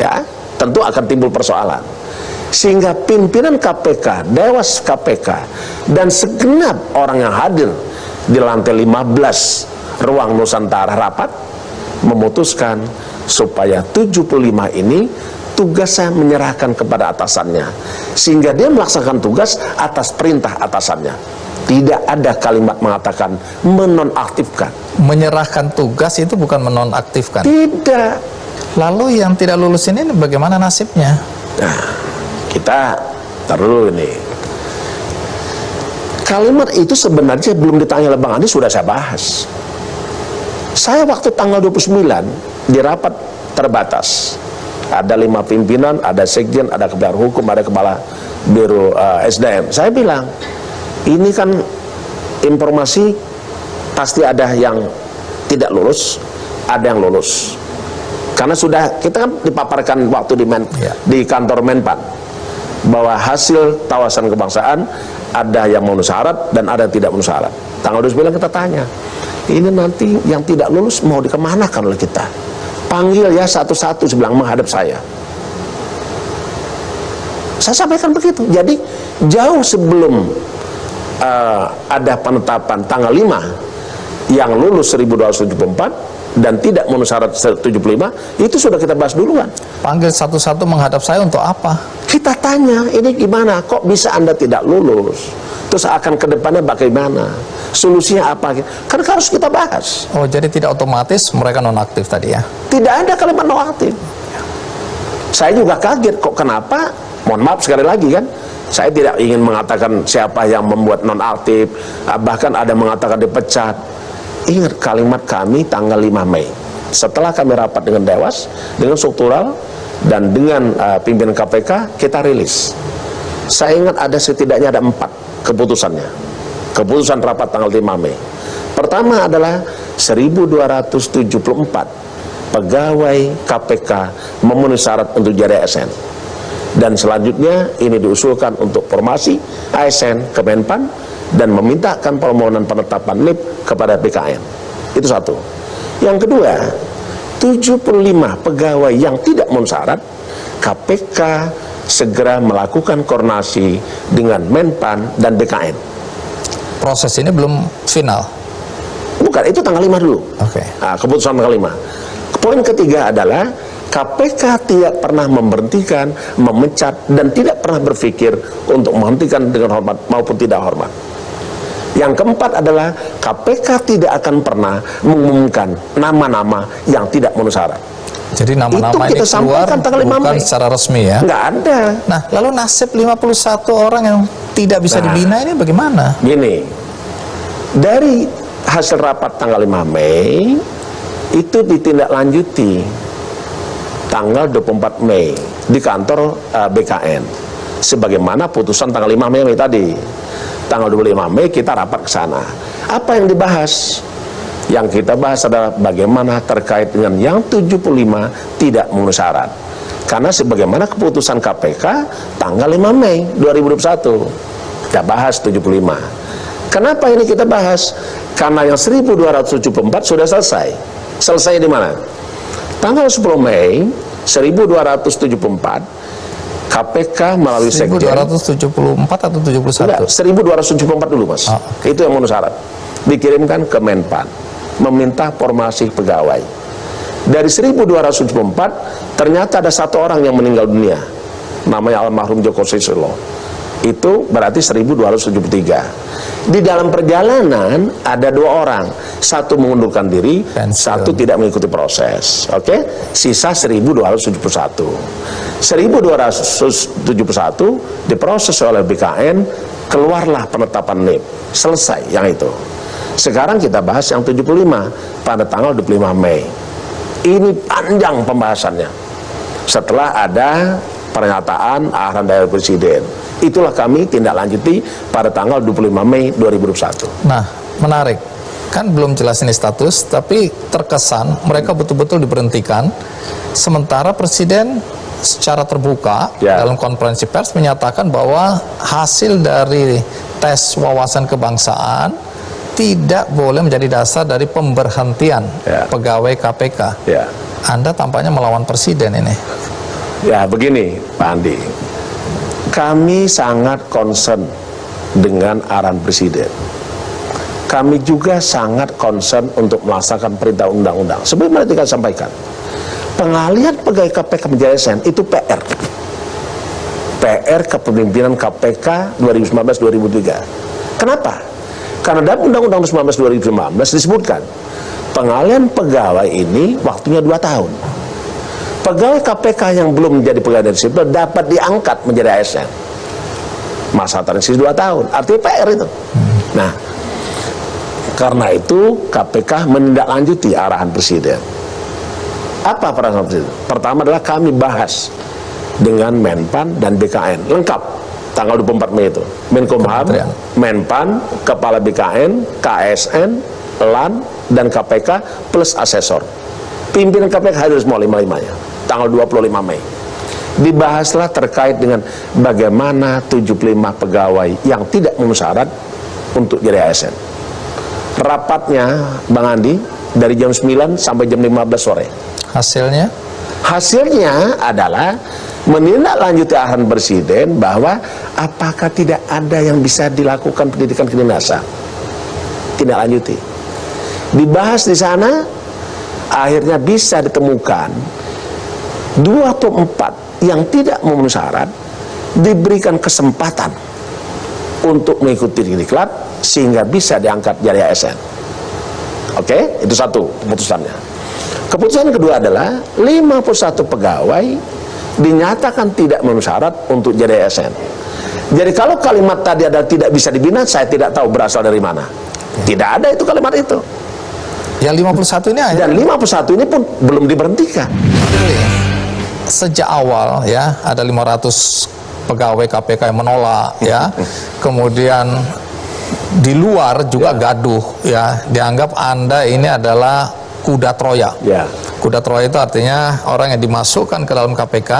ya, tentu akan timbul persoalan. Sehingga pimpinan KPK, Dewas KPK, dan segenap orang yang hadir di lantai 15 ruang Nusantara rapat memutuskan supaya 75 ini tugasnya menyerahkan kepada atasannya, sehingga dia melaksanakan tugas atas perintah atasannya. Tidak ada kalimat mengatakan menonaktifkan. Menyerahkan tugas itu bukan menonaktifkan. Tidak. Lalu yang tidak lulus ini bagaimana nasibnya? Nah, kita taruh ini. Kalimat itu sebenarnya belum ditanya oleh Bang Andi, sudah saya bahas. Saya waktu tanggal 29 di rapat terbatas, ada 5 pimpinan, ada sekjen, ada kepala hukum, ada kepala biro SDM. Saya bilang, ini kan informasi pasti ada yang tidak lulus, ada yang lulus. Karena sudah kita kan dipaparkan waktu di kantor Menpan bahwa hasil tawasan kebangsaan ada yang memenuhi syarat dan ada yang tidak memenuhi syarat. Tanggal 29 kita tanya, ini nanti yang tidak lulus mau dikemanakan oleh kita? Panggil ya satu-satu sebelah menghadap saya. Saya sampaikan begitu. Jadi jauh sebelum ada penetapan tanggal 5 yang lulus 1274 dan tidak memenuhi syarat 75, itu sudah kita bahas duluan. Panggil satu-satu menghadap saya untuk apa? Kita tanya, ini gimana? Kok bisa Anda tidak lulus? Terus akan ke depannya bagaimana? Solusinya apa? Kan harus kita bahas. Oh, jadi tidak otomatis mereka nonaktif tadi ya? Tidak ada kalimat nonaktif. Saya juga kaget, kok kenapa? Mohon maaf sekali lagi kan, saya tidak ingin mengatakan siapa yang membuat nonaktif, bahkan ada mengatakan dipecat. Ingat kalimat kami tanggal 5 Mei. Setelah kami rapat dengan Dewas, dengan struktural, dan dengan pimpinan KPK, kita rilis. Saya ingat ada setidaknya ada 4 keputusannya. Keputusan rapat tanggal 5 Mei. Pertama adalah 1274 pegawai KPK memenuhi syarat untuk jadi ASN. Dan selanjutnya ini diusulkan untuk formasi ASN ke Menpan dan memintakan permohonan penetapan NIP kepada BKN. Itu satu. Yang kedua, 75 pegawai yang tidak memenuhi syarat, KPK segera melakukan koordinasi dengan Menpan dan BKN. Proses ini belum final? Bukan, itu tanggal 5 dulu. Oke. Nah, keputusan tanggal 5. Poin ketiga adalah KPK tidak pernah memberhentikan, memecat, dan tidak pernah berpikir untuk menghentikan dengan hormat maupun tidak hormat. Yang keempat adalah KPK tidak akan pernah mengumumkan nama-nama yang tidak memenuhi syarat. Jadi nama-nama ini keluar bukan secara resmi ya? Nggak ada. Nah, lalu nasib 51 orang yang tidak bisa dibina ini bagaimana? Gini, dari hasil rapat tanggal 5 Mei, itu ditindaklanjuti tanggal 24 Mei di kantor BKN. Sebagaimana putusan tanggal 5 Mei tadi. Tanggal 25 Mei kita rapat ke sana. Apa yang dibahas? Yang kita bahas adalah bagaimana terkait dengan yang 75 tidak memenuhi syarat. Karena sebagaimana keputusan KPK tanggal 5 Mei 2021. Kita bahas 75. Kenapa ini kita bahas? Karena yang 1274 sudah selesai. Selesai di mana? Tanggal 10 Mei 1274 KPK melalui sekjen 1274 atau 71? Enggak, 1274 dulu Mas. Oh, okay. Itu yang memenuhi syarat. Dikirimkan ke Menpan. meminta formasi pegawai. Dari 1274 ternyata ada satu orang yang meninggal dunia, namanya almarhum Joko Susilo. Itu berarti 1273. Di dalam perjalanan ada 2 orang, satu mengundurkan diri, satu tidak mengikuti proses. Oke, sisa 1271. 1271 diproses oleh BKN, keluarlah penetapan NIP. Selesai yang itu. Sekarang kita bahas yang 75 pada tanggal 25 Mei. Ini panjang pembahasannya. Setelah ada pernyataan arahan dari Presiden, itulah kami tindak lanjuti pada tanggal 25 Mei 2021. Nah, menarik. Kan belum jelas ini status, tapi terkesan mereka betul-betul diberhentikan. Sementara Presiden secara terbuka dalam konferensi pers menyatakan bahwa hasil dari tes wawasan kebangsaan tidak boleh menjadi dasar dari pemberhentian pegawai KPK. Anda tampaknya melawan Presiden ini. Ya, begini Pak Andi, kami sangat concern dengan arahan Presiden. Kami juga sangat concern untuk melaksanakan perintah undang-undang. Sebelum kita sampaikan, pengalihan pegawai KPK menjadi ASN itu PR kepemimpinan KPK 2019-2003. Kenapa? Karena dalam Undang-Undang 19 2019 disebutkan pengalihan pegawai ini waktunya 2 tahun. Pegawai KPK yang belum menjadi pegawai negeri sipil dapat diangkat menjadi ASN. Masa transisi 2 tahun, artinya PR itu. Nah, karena itu KPK menindaklanjuti arahan Presiden. Apa arahan Presiden? Pertama adalah kami bahas dengan Menpan dan BKN lengkap. Tanggal 24 Mei itu Menkumham, Menpan, Kepala BKN, KSN, LAN, dan KPK plus asesor. Pimpinan KPK hadir semua 5-5-nya. Tanggal 25 Mei dibahaslah terkait dengan bagaimana 75 pegawai yang tidak memenuhi syarat untuk jadi ASN. Rapatnya Bang Andi dari jam 9 sampai jam 15 sore. Hasilnya adalah menindaklanjuti arahan Presiden bahwa apakah tidak ada yang bisa dilakukan pendidikan kedinasan. Tidak lanjuti. Dibahas di sana, akhirnya bisa ditemukan 24 yang tidak memenuhi syarat diberikan kesempatan untuk mengikuti diklat sehingga bisa diangkat jadi ASN. Oke, itu satu keputusannya. Keputusan kedua adalah 51 pegawai dinyatakan tidak memenuhi syarat untuk jadi ASN. Jadi kalau kalimat tadi adalah tidak bisa dibina, saya tidak tahu berasal dari mana. Tidak ada itu kalimat itu. Yang 51 ini dan 51 ini pun belum diberhentikan. Sejak awal ya ada 500 pegawai KPK yang menolak ya. Kemudian di luar juga gaduh ya, dianggap Anda ini adalah kuda Troya. Kuda Troya itu artinya orang yang dimasukkan ke dalam KPK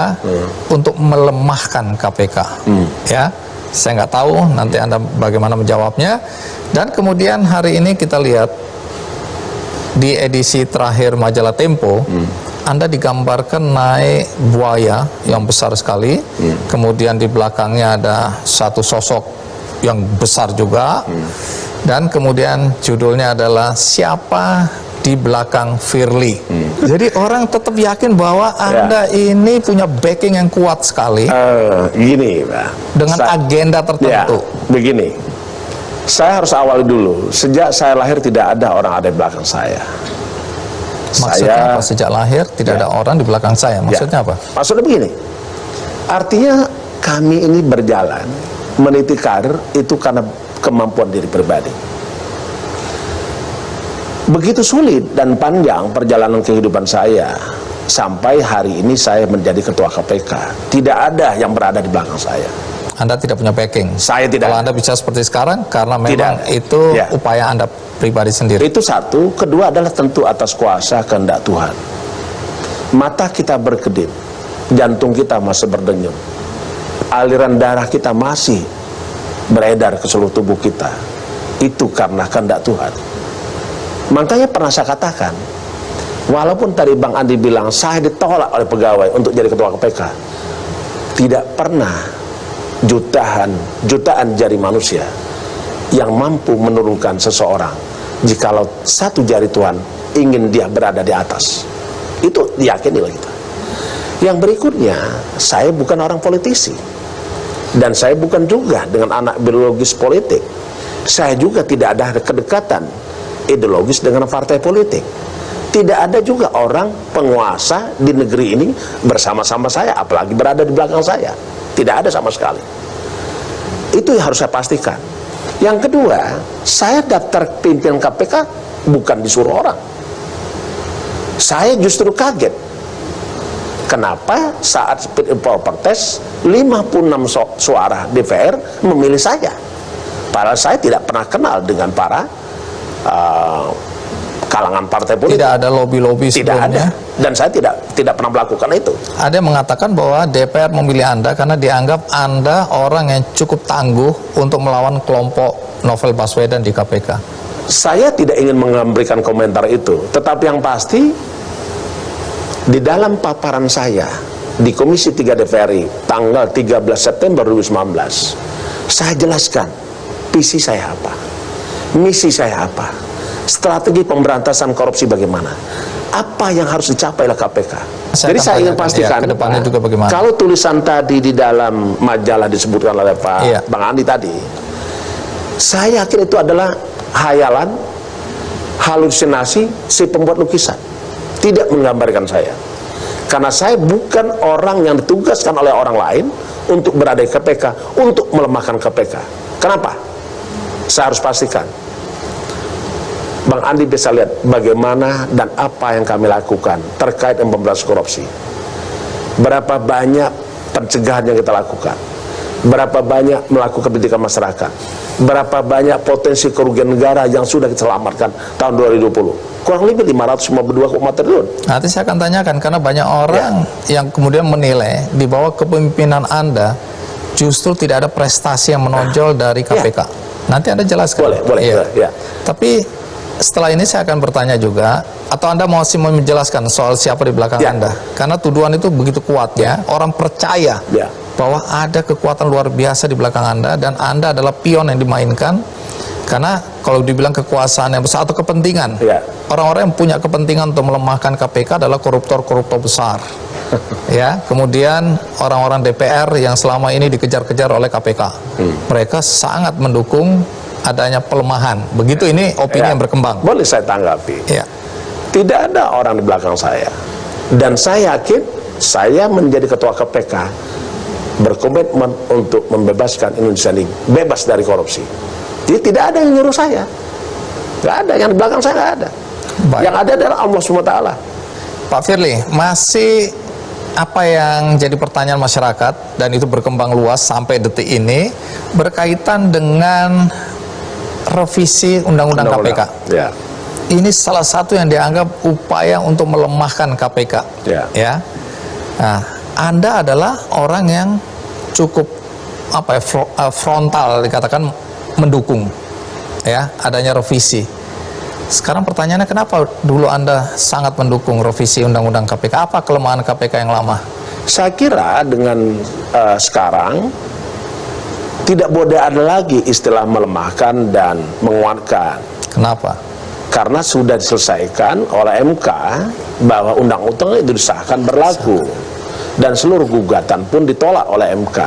untuk melemahkan KPK. Ya, saya nggak tahu nanti Anda bagaimana menjawabnya. Dan kemudian hari ini kita lihat di edisi terakhir majalah Tempo, Anda digambarkan naik buaya yang besar sekali. Kemudian di belakangnya ada satu sosok yang besar juga. Dan kemudian judulnya adalah siapa di belakang Firly. Jadi orang tetap yakin bahwa Anda ini punya backing yang kuat sekali. Gini, Pak. Dengan agenda tertentu. Begini, saya harus awali dulu. Sejak saya lahir tidak ada orang ada di belakang saya. Maksudnya apa? Sejak lahir tidak ada orang di belakang saya. Maksudnya apa? Maksudnya begini. Artinya kami ini berjalan meniti karir itu karena kemampuan diri pribadi. Begitu sulit dan panjang perjalanan kehidupan saya sampai hari ini saya menjadi ketua KPK. Tidak ada yang berada di belakang saya. Anda tidak punya backing. Saya tidak. Kalau Anda bisa seperti sekarang karena memang itu upaya Anda pribadi sendiri. Itu satu. Kedua adalah tentu atas kuasa kehendak Tuhan. Mata kita berkedip, jantung kita masih berdenyut, aliran darah kita masih beredar ke seluruh tubuh kita. Itu karena kehendak Tuhan. Makanya pernah saya katakan, walaupun tadi Bang Andi bilang saya ditolak oleh pegawai untuk jadi ketua KPK, tidak pernah jutaan jari manusia yang mampu menurunkan seseorang jikalau satu jari Tuhan ingin dia berada di atas. Itu diyakini oleh kita. Yang berikutnya, saya bukan orang politisi, dan saya bukan juga dengan anak biologis politik. Saya juga tidak ada kedekatan ideologis dengan partai politik. Tidak ada juga orang penguasa di negeri ini bersama-sama saya, apalagi berada di belakang saya. Tidak ada sama sekali. Itu yang harus saya pastikan. Yang kedua, saya daftar pimpinan KPK bukan disuruh orang. Saya justru kaget. Kenapa saat fit and proper test 56 suara DPR memilih saya? Padahal saya tidak pernah kenal dengan para kalangan partai politik. Tidak ada lobby-lobby sebelumnya. Tidak ada. Dan saya tidak pernah melakukan itu. Ada yang mengatakan bahwa DPR memilih Anda karena dianggap Anda orang yang cukup tangguh untuk melawan kelompok Novel Baswedan di KPK. Saya tidak ingin memberikan komentar itu, tetapi yang pasti di dalam paparan saya di Komisi 3 DPR tanggal 13 September 2019, saya jelaskan visi saya apa, misi saya apa, strategi pemberantasan korupsi bagaimana, apa yang harus dicapai oleh KPK. Jadi saya ingin pastikan ya, kedepannya juga bagaimana. Kalau tulisan tadi di dalam majalah disebutkan oleh Pak Bang Andi tadi, saya yakin itu adalah hayalan, halusinasi si pembuat lukisan, tidak menggambarkan saya. Karena saya bukan orang yang ditugaskan oleh orang lain untuk berada di KPK, untuk melemahkan KPK. Kenapa? Saya harus pastikan Bang Andi bisa lihat bagaimana dan apa yang kami lakukan terkait dengan pemberantasan korupsi. Berapa banyak pencegahan yang kita lakukan, berapa banyak melakukan pendidikan masyarakat, berapa banyak potensi kerugian negara yang sudah kita selamatkan tahun 2020. Kurang lebih 552,4 triliun. Nanti saya akan tanyakan, karena banyak orang yang kemudian menilai di bawah kepemimpinan Anda justru tidak ada prestasi yang menonjol dari KPK. Nanti Anda jelaskan. Boleh. Ya. Tapi setelah ini saya akan bertanya juga, atau Anda masih mau menjelaskan soal siapa di belakang Anda? Karena tuduhan itu begitu kuatnya, orang percaya bahwa ada kekuatan luar biasa di belakang Anda, dan Anda adalah pion yang dimainkan. Karena kalau dibilang kekuasaan yang besar atau kepentingan, orang-orang yang punya kepentingan untuk melemahkan KPK adalah koruptor-koruptor besar. Kemudian orang-orang DPR yang selama ini dikejar-kejar oleh KPK, mereka sangat mendukung adanya pelemahan. Begitu, ini opini yang berkembang. Boleh saya tanggapi? Tidak ada orang di belakang saya, dan saya yakin saya menjadi ketua KPK berkomitmen untuk membebaskan Indonesia ini bebas dari korupsi. Jadi tidak ada yang nyuruh saya, nggak ada. Yang di belakang saya nggak ada. Yang ada adalah Allah SWT. Pak Firly, masih apa yang jadi pertanyaan masyarakat, dan itu berkembang luas sampai detik ini, berkaitan dengan revisi Undang-Undang KPK. Ini salah satu yang dianggap upaya untuk melemahkan KPK. Nah, Anda adalah orang yang cukup frontal, dikatakan mendukung adanya revisi. Sekarang pertanyaannya, kenapa dulu Anda sangat mendukung revisi Undang-Undang KPK? Apa kelemahan KPK yang lama? Saya kira dengan sekarang tidak boleh ada lagi istilah melemahkan dan menguatkan. Kenapa? Karena sudah diselesaikan oleh MK bahwa undang-undang itu disahkan berlaku, dan seluruh gugatan pun ditolak oleh MK.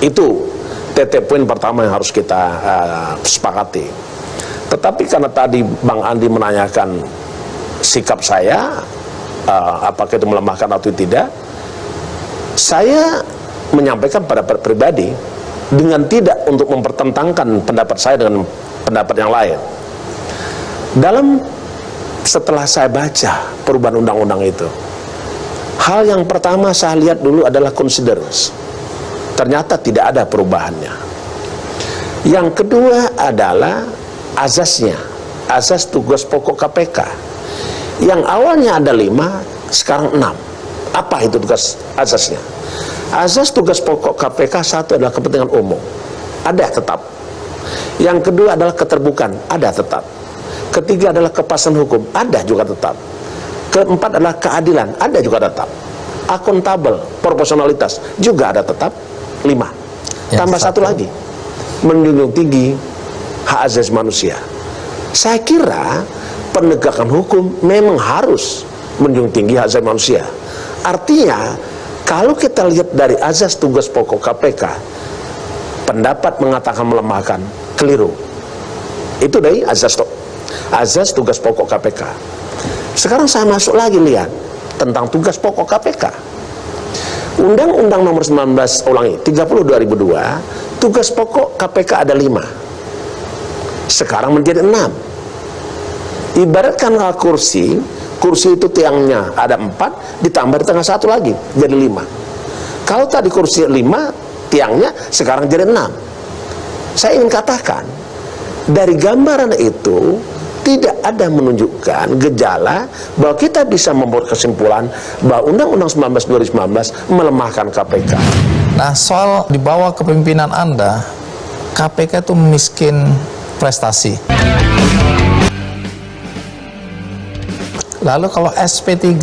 Itu titik poin pertama yang harus kita sepakati. Tetapi karena tadi Bang Andi menanyakan sikap saya, apakah itu melemahkan atau tidak, saya menyampaikan pada pribadi dengan tidak untuk mempertentangkan pendapat saya dengan pendapat yang lain. Setelah saya baca perubahan undang-undang itu, hal yang pertama saya lihat dulu adalah considerance. Ternyata tidak ada perubahannya. Yang kedua adalah azasnya, azas tugas pokok KPK. Yang awalnya ada 5, sekarang 6. Apa itu tugas azasnya? Azas tugas pokok KPK, satu adalah kepentingan umum, ada tetap. Yang kedua adalah keterbukaan, ada tetap. Ketiga adalah kepastian hukum, ada juga tetap. Keempat adalah keadilan, ada juga tetap. Akuntabel, proporsionalitas, juga ada tetap. 5. Tambah satu lagi, menjunjung tinggi hak asasi manusia. Saya kira penegakan hukum memang harus menjunjung tinggi hak asasi manusia. Artinya, kalau kita lihat dari azas tugas pokok KPK, pendapat mengatakan melemahkan, keliru. Itu dari azas tugas pokok KPK. Sekarang saya masuk lagi lihat tentang tugas pokok KPK. Undang-Undang nomor 30 2002, tugas pokok KPK ada 5. Sekarang menjadi 6. Ibaratkan kursi itu tiangnya ada 4, ditambah di tengah 1 lagi, jadi 5. Kalau tadi kursi 5, tiangnya sekarang jadi 6. Saya ingin katakan, dari gambaran itu tidak ada menunjukkan gejala bahwa kita bisa membuat kesimpulan bahwa Undang-Undang 19 2019 melemahkan KPK. Nah, soal di bawah kepemimpinan Anda, KPK itu miskin prestasi. Lalu kalau SP3,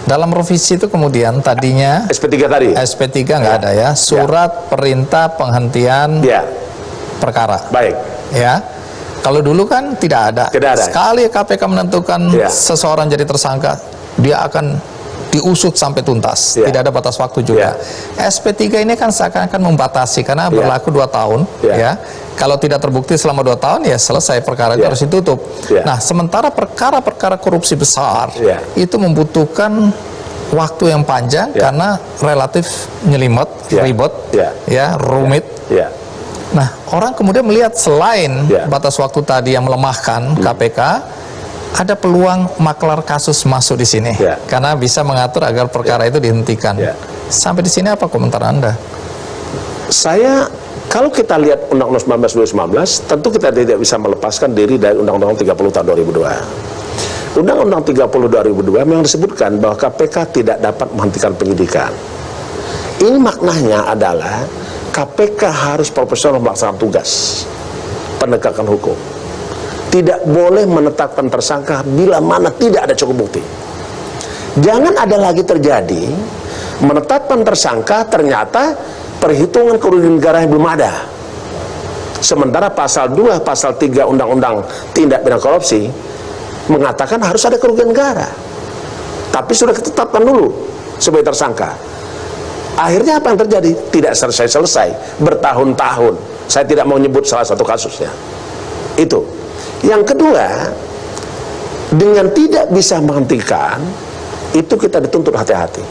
dalam revisi itu kemudian tadinya SP3 tadi? SP3 nggak ada ya, surat perintah penghentian perkara. Baik. Ya. Kalau dulu kan tidak ada. Tidak ada. Sekali KPK menentukan seseorang jadi tersangka, dia akan diusut sampai tuntas. Tidak ada batas waktu juga. SP3 ini kan seakan-akan membatasi karena berlaku 2 tahun. Ya. Kalau tidak terbukti selama 2 tahun, ya selesai, perkara itu harus ditutup. Nah, sementara perkara-perkara korupsi besar itu membutuhkan waktu yang panjang karena relatif nyelimet, ribet, rumit. Nah, orang kemudian melihat selain batas waktu tadi yang melemahkan KPK, ada peluang maklar kasus masuk di sini karena bisa mengatur agar perkara itu dihentikan. Sampai di sini apa komentar Anda? Kalau kita lihat Undang-Undang 19 2019, tentu kita tidak bisa melepaskan diri dari Undang-Undang 30 tahun 2002. Undang-Undang 30 2002 memang disebutkan bahwa KPK tidak dapat menghentikan penyidikan. Ini maknanya adalah KPK harus profesional melaksanakan tugas penegakan hukum. Tidak boleh menetapkan tersangka bila mana tidak ada cukup bukti. Jangan ada lagi terjadi menetapkan tersangka ternyata perhitungan kerugian negara yang belum ada. Sementara pasal 2, pasal 3 Undang-Undang Tindak Pidana Korupsi mengatakan harus ada kerugian negara. Tapi sudah ditetapkan dulu sebagai tersangka. Akhirnya apa yang terjadi? Tidak selesai-selesai, bertahun-tahun. Saya tidak mau menyebut salah satu kasusnya. Itu. Yang kedua, dengan tidak bisa menghentikan, itu kita dituntut hati-hati.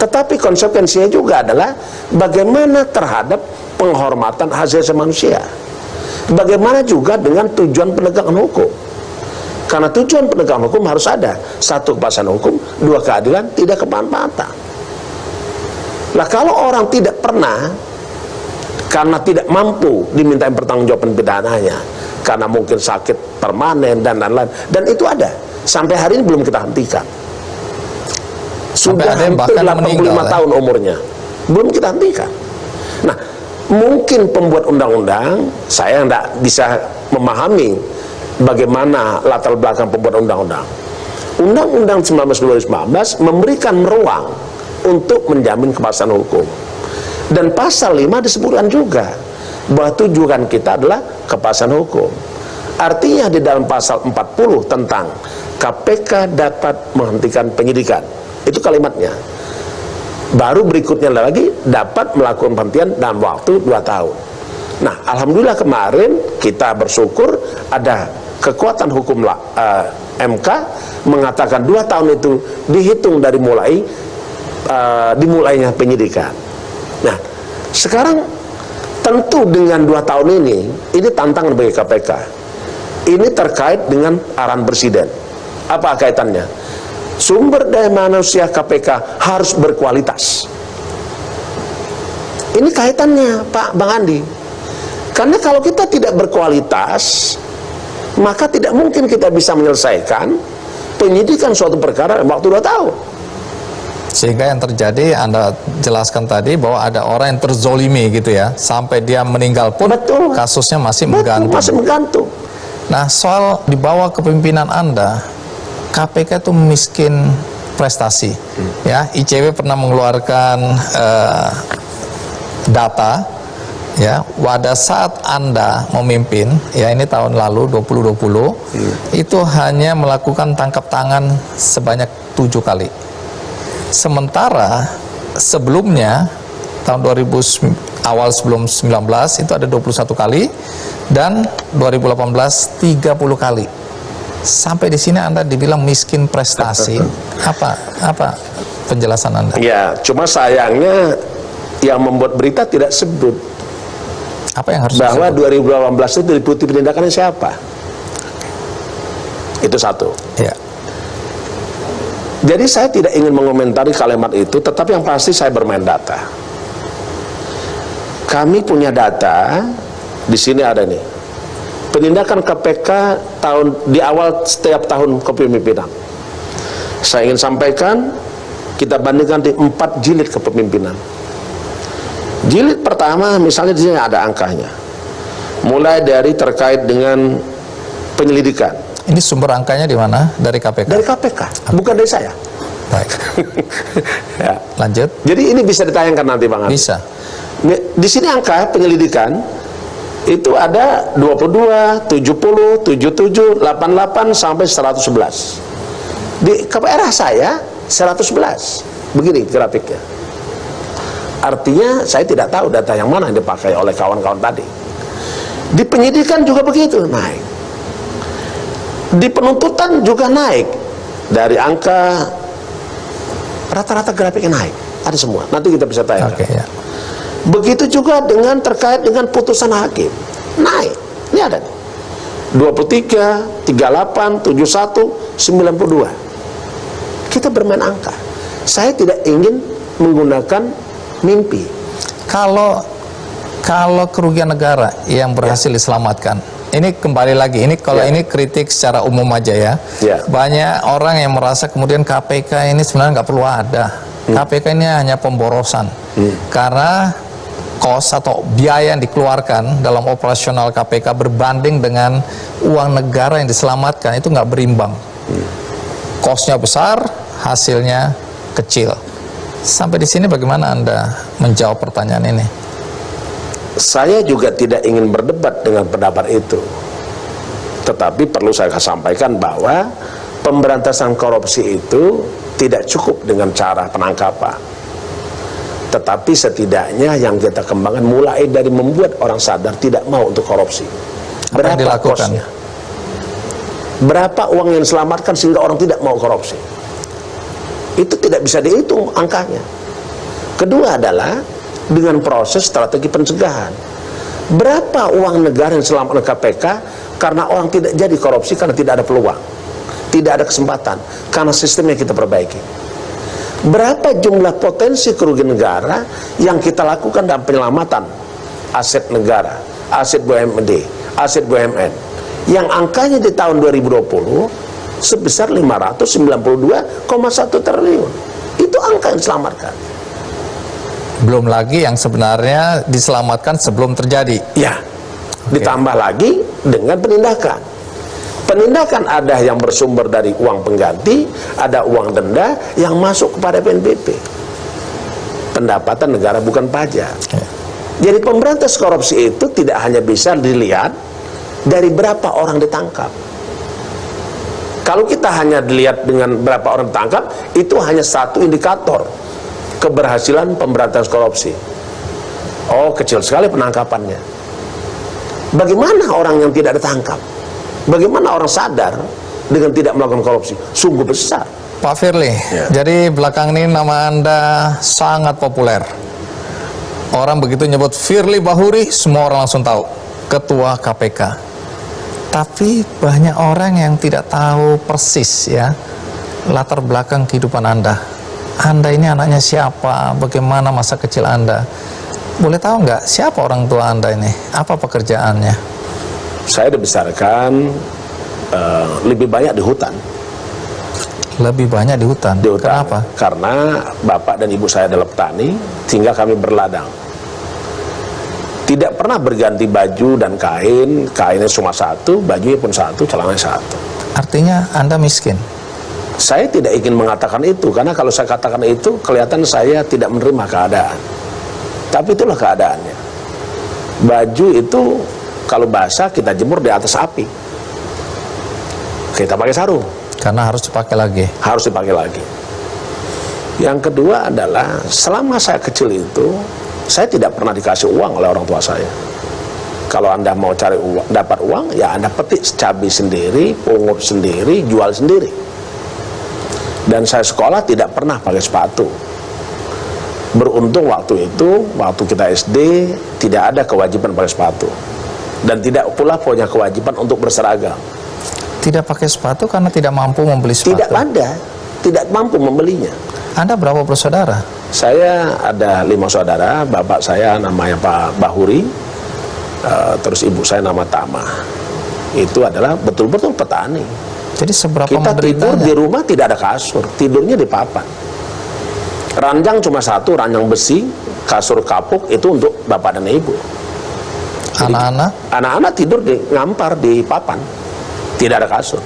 Tetapi konsekuensinya juga adalah bagaimana terhadap penghormatan hak asasi manusia. Bagaimana juga dengan tujuan penegakan hukum. Karena tujuan penegakan hukum harus ada. 1, kepastian hukum, 2, keadilan, 3, kemanfaatan. Lah kalau orang tidak pernah, karena tidak mampu diminta pertanggungjawaban pidananya, karena mungkin sakit permanen dan lain-lain, dan itu ada sampai hari ini belum kita hentikan. Sudah hampir 85 tahun umurnya, belum kita hentikan. Nah, mungkin pembuat undang-undang, saya tidak bisa memahami bagaimana latar belakang pembuat undang-undang. Undang-Undang 19 2019 memberikan ruang untuk menjamin kepastian hukum. Dan pasal 5 disebutkan juga bahwa tujuan kita adalah kepastian hukum. Artinya di dalam pasal 40 tentang KPK dapat menghentikan penyidikan, itu kalimatnya. Baru berikutnya lagi dapat melakukan penghentian dalam waktu 2 tahun. Nah, alhamdulillah kemarin kita bersyukur ada kekuatan hukum MK mengatakan 2 tahun itu dihitung dari dimulainya penyidikan. Nah, sekarang tentu dengan 2 tahun ini tantangan bagi KPK. Ini terkait dengan arahan Presiden. Apa kaitannya? Sumber daya manusia KPK harus berkualitas. Ini kaitannya, Pak Bang Andi. Karena kalau kita tidak berkualitas, maka tidak mungkin kita bisa menyelesaikan penyidikan suatu perkara dalam waktu 2 tahun. Sehingga yang terjadi, Anda jelaskan tadi bahwa ada orang yang terzolimi gitu ya, sampai dia meninggal pun kasusnya masih menggantung. Nah, soal di bawah kepemimpinan Anda, KPK itu miskin prestasi. Ya, ICW pernah mengeluarkan data ya, pada saat Anda memimpin, ya ini tahun lalu 2020, itu hanya melakukan tangkap tangan sebanyak 7 kali. Sementara sebelumnya tahun 2000 awal sebelum 19 itu ada 21 kali dan 2018 30 kali. Sampai di sini Anda dibilang miskin prestasi. Apa penjelasan Anda? Ya, cuma sayangnya yang membuat berita tidak sebut Apa yang harus bahwa disebut? 2018 itu diliputi penindakannya siapa. Itu satu. Ya. Jadi saya tidak ingin mengomentari kalimat itu, tetapi yang pasti saya bermain data. Kami punya data, di sini ada nih. Penindakan KPK di awal setiap tahun kepemimpinan. Saya ingin sampaikan, kita bandingkan di 4 jilid kepemimpinan. Jilid pertama misalnya di sini ada angkanya. Mulai dari terkait dengan penyelidikan. Ini sumber angkanya di mana? Dari KPK? Dari KPK, bukan dari saya. Baik. Ya. Lanjut. Jadi ini bisa ditayangkan nanti Bang Andi. Bisa. Di sini angka penyelidikan itu ada 22, 70, 77, 88 sampai 111. Di KPRA saya 111. Begini grafiknya. Artinya saya tidak tahu data yang mana yang dipakai oleh kawan-kawan tadi. Di penyidikan juga begitu, naik. Di penuntutan juga naik. Dari angka rata-rata grafiknya naik. Ada semua. Nanti kita bisa tayangkan. Oke, ya. Begitu juga dengan terkait dengan putusan hakim. Naik. Ini ada nih. 23, 38, 71, 92. Kita bermain angka. Saya tidak ingin menggunakan mimpi. Kalau kerugian negara yang berhasil diselamatkan, ini kembali lagi, ini kalau ini kritik secara umum aja ya. Banyak orang yang merasa kemudian KPK ini sebenarnya nggak perlu ada. KPK ini hanya pemborosan. Karena kos atau biaya yang dikeluarkan dalam operasional KPK berbanding dengan uang negara yang diselamatkan itu nggak berimbang. Kosnya besar, hasilnya kecil. Sampai di sini bagaimana Anda menjawab pertanyaan ini? Saya juga tidak ingin berdebat dengan pendapat itu. Tetapi perlu saya sampaikan bahwa pemberantasan korupsi itu tidak cukup dengan cara penangkapan. Tetapi setidaknya yang kita kembangkan mulai dari membuat orang sadar tidak mau untuk korupsi. Apa yang dilakukan? Kosnya? Berapa uang yang diselamatkan sehingga orang tidak mau korupsi? Itu tidak bisa dihitung angkanya. Kedua adalah dengan proses strategi pencegahan. Berapa uang negara yang diselamatkan KPK karena orang tidak jadi korupsi karena tidak ada peluang, tidak ada kesempatan, karena sistemnya kita perbaiki. Berapa jumlah potensi kerugian negara yang kita lakukan dalam penyelamatan aset negara, aset BUMD, aset BUMN, yang angkanya di tahun 2020 sebesar 592,1 triliun. Itu angka yang diselamatkan. Belum lagi yang sebenarnya diselamatkan sebelum terjadi. Ya, ditambah lagi dengan penindakan. Penindakan ada yang bersumber dari uang pengganti, ada uang denda yang masuk kepada PNBP. Pendapatan negara bukan pajak. Jadi pemberantas korupsi itu tidak hanya bisa dilihat dari berapa orang ditangkap. Kalau kita hanya dilihat dengan berapa orang ditangkap, itu hanya satu indikator keberhasilan pemberantasan korupsi. Oh, kecil sekali penangkapannya. Bagaimana orang yang tidak ditangkap? Bagaimana orang sadar dengan tidak melakukan korupsi? Sungguh besar. Pak Firly, jadi belakang ini nama Anda sangat populer. Orang begitu nyebut Firly Bahuri, semua orang langsung tahu. Ketua KPK. Tapi banyak orang yang tidak tahu persis ya latar belakang kehidupan Anda. Anda ini anaknya siapa? Bagaimana masa kecil Anda? Boleh tahu nggak siapa orang tua Anda ini? Apa pekerjaannya? Saya dibesarkan lebih banyak di hutan. Lebih banyak di hutan? Di hutan. Kenapa? Karena bapak dan ibu saya adalah petani, sehingga kami berladang. Tidak pernah berganti baju dan kain. Kainnya cuma satu, bajunya pun satu, celananya satu. Artinya Anda miskin? Saya tidak ingin mengatakan itu, karena kalau saya katakan itu kelihatan saya tidak menerima keadaan. Tapi itulah keadaannya. Baju itu kalau basah kita jemur di atas api. Kita pakai sarung. Karena harus dipakai lagi. Harus dipakai lagi. Yang kedua adalah selama saya kecil itu saya tidak pernah dikasih uang oleh orang tua saya. Kalau Anda mau cari uang, dapat uang, ya Anda petik cabai sendiri, pungut sendiri, jual sendiri. Dan saya sekolah tidak pernah pakai sepatu. Beruntung waktu itu, waktu kita SD, tidak ada kewajiban pakai sepatu. Dan tidak pula punya kewajiban untuk berseragam. Tidak pakai sepatu karena tidak mampu membeli sepatu. Tidak ada, tidak mampu membelinya. Anda berapa bersaudara? Saya ada 5 saudara, bapak saya namanya Pak Bahuri, terus ibu saya nama Tama. Itu adalah betul-betul petani. Jadi seberapa Kita tidur menderitanya? di rumah tidak ada kasur, tidurnya di papan. Ranjang cuma satu, ranjang besi, kasur kapuk itu untuk bapak dan ibu. Anak-anak? Anak-anak tidur di ngampar di papan, tidak ada kasur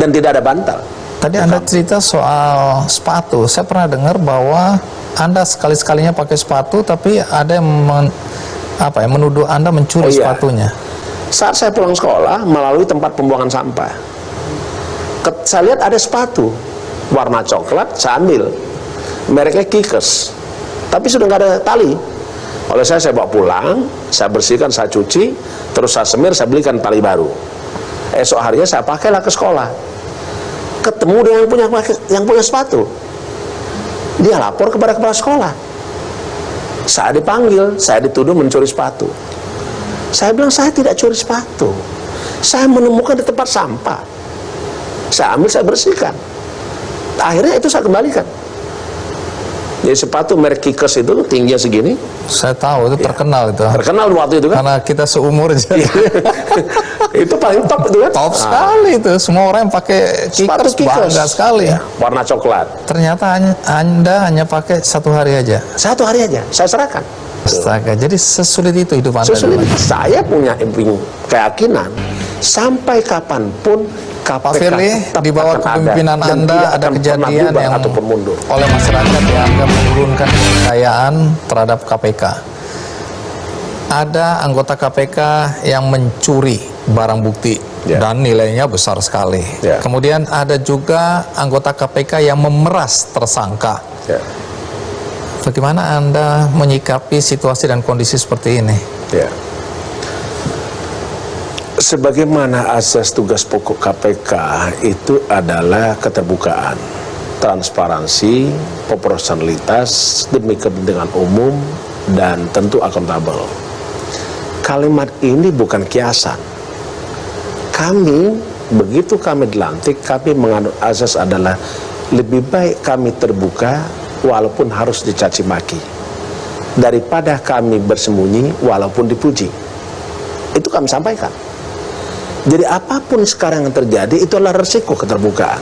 dan tidak ada bantal. Tadi Anda cerita soal sepatu. Saya pernah dengar bahwa Anda sekali-sekalinya pakai sepatu, tapi ada yang menuduh Anda mencuri sepatunya. Saat saya pulang sekolah melalui tempat pembuangan sampah, saya lihat ada sepatu warna coklat, saya ambil, mereknya Kickers, tapi sudah nggak ada tali. Oleh saya bawa pulang, saya bersihkan, saya cuci, terus saya semir, saya belikan tali baru. Esok harinya saya pakailah ke sekolah. Ketemu dengan yang punya sepatu, dia lapor kepada kepala sekolah. Saya dipanggil, saya dituduh mencuri sepatu. Saya bilang saya tidak curi sepatu, saya menemukan di tempat sampah. Saya ambil, saya bersihkan. Akhirnya itu saya kembalikan. Jadi sepatu merek Kickers itu tingginya segini. Saya tahu itu terkenal itu. Terkenal waktu itu kan. Karena kita seumur jadi. Itu paling top itu kan. Top sekali itu. Semua orang yang pakai Sepatu Kickers bangga sekali. Ya, warna coklat. Ternyata Anda hanya pakai 1 hari aja. 1 hari aja saya serahkan. Astaga, jadi sesulit itu hidup Anda. Sesulit. Saya punya keyakinan sampai kapanpun Pak KPK Firly, tetap di bawah akan kepemimpinan dan Anda tidak ada akan pernah kejadian bubar yang ataupun mundur. oleh masyarakat dianggap menurunkan kepercayaan terhadap KPK. Ada anggota KPK yang mencuri barang bukti dan nilainya besar sekali. Kemudian ada juga anggota KPK yang memeras tersangka. Bagaimana Anda menyikapi situasi dan kondisi seperti ini? Sebagaimana asas tugas pokok KPK itu adalah keterbukaan, transparansi, proporsionalitas demi kepentingan umum, dan tentu akuntabel. Kalimat ini bukan kiasan. Begitu kami dilantik, kami menganut asas adalah lebih baik kami terbuka walaupun harus dicaci maki, daripada kami bersembunyi walaupun dipuji. Itu kami sampaikan. Jadi apapun sekarang yang terjadi itu adalah resiko keterbukaan.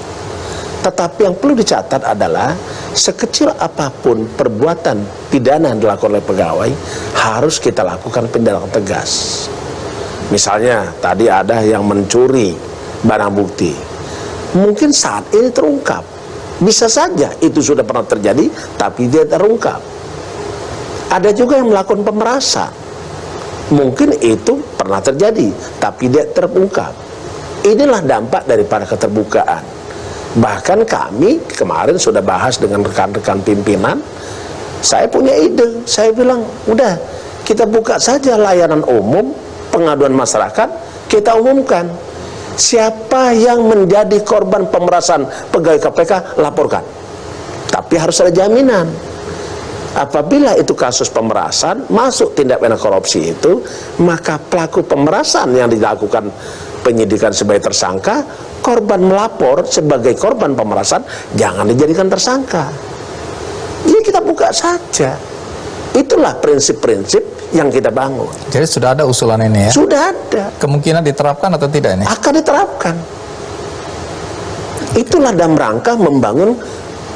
Tetapi yang perlu dicatat adalah sekecil apapun perbuatan pidana yang dilakukan oleh pegawai harus kita lakukan tindakan tegas. Misalnya tadi ada yang mencuri barang bukti, mungkin saat ini terungkap, bisa saja itu sudah pernah terjadi tapi dia terungkap. Ada juga yang melakukan pemerasan, mungkin itu pernah terjadi tapi dia terungkap. Inilah dampak daripada keterbukaan. Bahkan kami kemarin sudah bahas dengan rekan-rekan pimpinan. Saya punya ide, saya bilang udah kita buka saja layanan umum, pengaduan masyarakat, kita umumkan siapa yang menjadi korban pemerasan pegawai KPK, laporkan. Tapi harus ada jaminan. Apabila itu kasus pemerasan masuk tindak pidana korupsi itu, maka pelaku pemerasan yang dilakukan penyidikan sebagai tersangka, korban melapor sebagai korban pemerasan jangan dijadikan tersangka. Jadi kita buka saja. Itulah prinsip-prinsip yang kita bangun. Jadi sudah ada usulan ini ya? Sudah ada. Kemungkinan diterapkan atau tidak ini? Akan diterapkan. Itulah dalam rangka membangun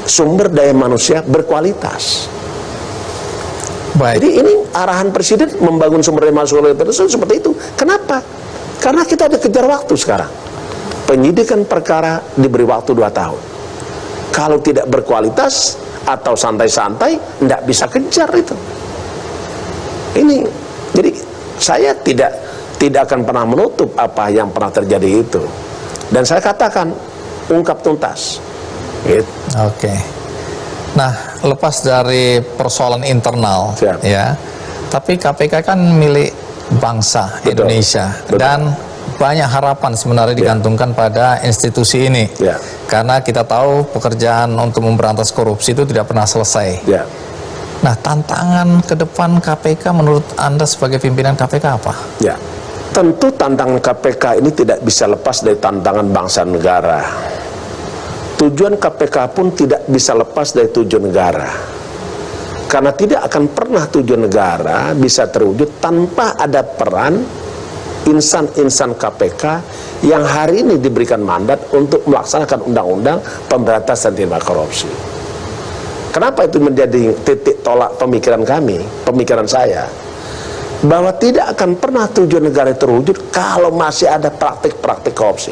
sumber daya manusia berkualitas. Baik. Jadi ini arahan Presiden membangun sumber daya manusia berkualitas seperti itu. Kenapa? Karena kita ada kejar waktu sekarang. Penyidikan perkara diberi waktu 2 tahun. Kalau tidak berkualitas atau santai-santai, tidak bisa kejar itu. Ini, jadi Saya tidak akan pernah menutup apa yang pernah terjadi itu. Dan saya katakan ungkap tuntas. Gitu. Oke. Nah, lepas dari persoalan internal, Siap. ya, tapi KPK kan milik bangsa Betul. Indonesia. Betul. Dan banyak harapan sebenarnya digantungkan pada institusi ini. Ya. Karena kita tahu pekerjaan untuk memberantas korupsi itu tidak pernah selesai. Ya. Nah, tantangan ke depan KPK menurut Anda sebagai pimpinan KPK apa? Ya, tentu tantangan KPK ini tidak bisa lepas dari tantangan bangsa negara. Tujuan KPK pun tidak bisa lepas dari tujuan negara. Karena tidak akan pernah tujuan negara bisa terwujud tanpa ada peran insan-insan KPK yang hari ini diberikan mandat untuk melaksanakan undang-undang pemberantasan tindak korupsi. Kenapa itu menjadi titik tolak pemikiran kami, pemikiran saya, bahwa tidak akan pernah tujuan negara terwujud kalau masih ada praktik-praktik korupsi.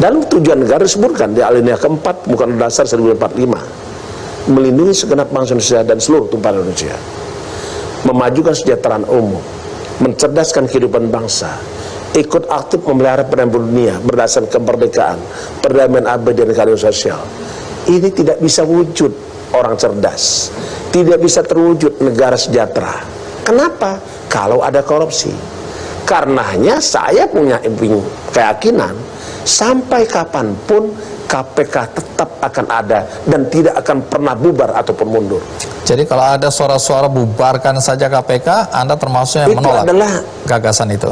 Dalam tujuan negara disebutkan di alinea keempat Undang-Undang Dasar 1945, melindungi segenap bangsa Indonesia dan seluruh tumpah Indonesia, memajukan kesejahteraan umum, mencerdaskan kehidupan bangsa, ikut aktif memelihara perdamaian dunia berdasarkan kemerdekaan, perdamaian abadi dan keadilan sosial. Ini tidak bisa wujud orang cerdas, tidak bisa terwujud negara sejahtera. Kenapa? Kalau ada korupsi. Karenanya saya punya keyakinan sampai kapanpun KPK tetap akan ada dan tidak akan pernah bubar ataupun mundur. Jadi kalau ada suara-suara bubarkan saja KPK, Anda termasuk yang Itu menolak adalah gagasan itu?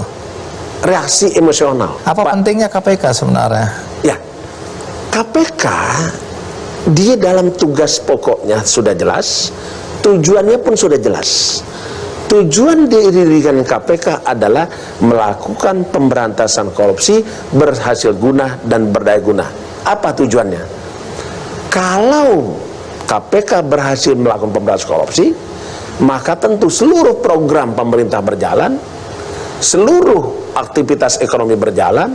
reaksi emosional. Apa pentingnya KPK sebenarnya? Ya, KPK dia dalam tugas pokoknya sudah jelas, tujuannya pun sudah jelas. Tujuan didirikan KPK adalah melakukan pemberantasan korupsi berhasil guna dan berdaya guna. Apa tujuannya? Kalau KPK berhasil melakukan pemberantasan korupsi, maka tentu seluruh program pemerintah berjalan, seluruh aktivitas ekonomi berjalan,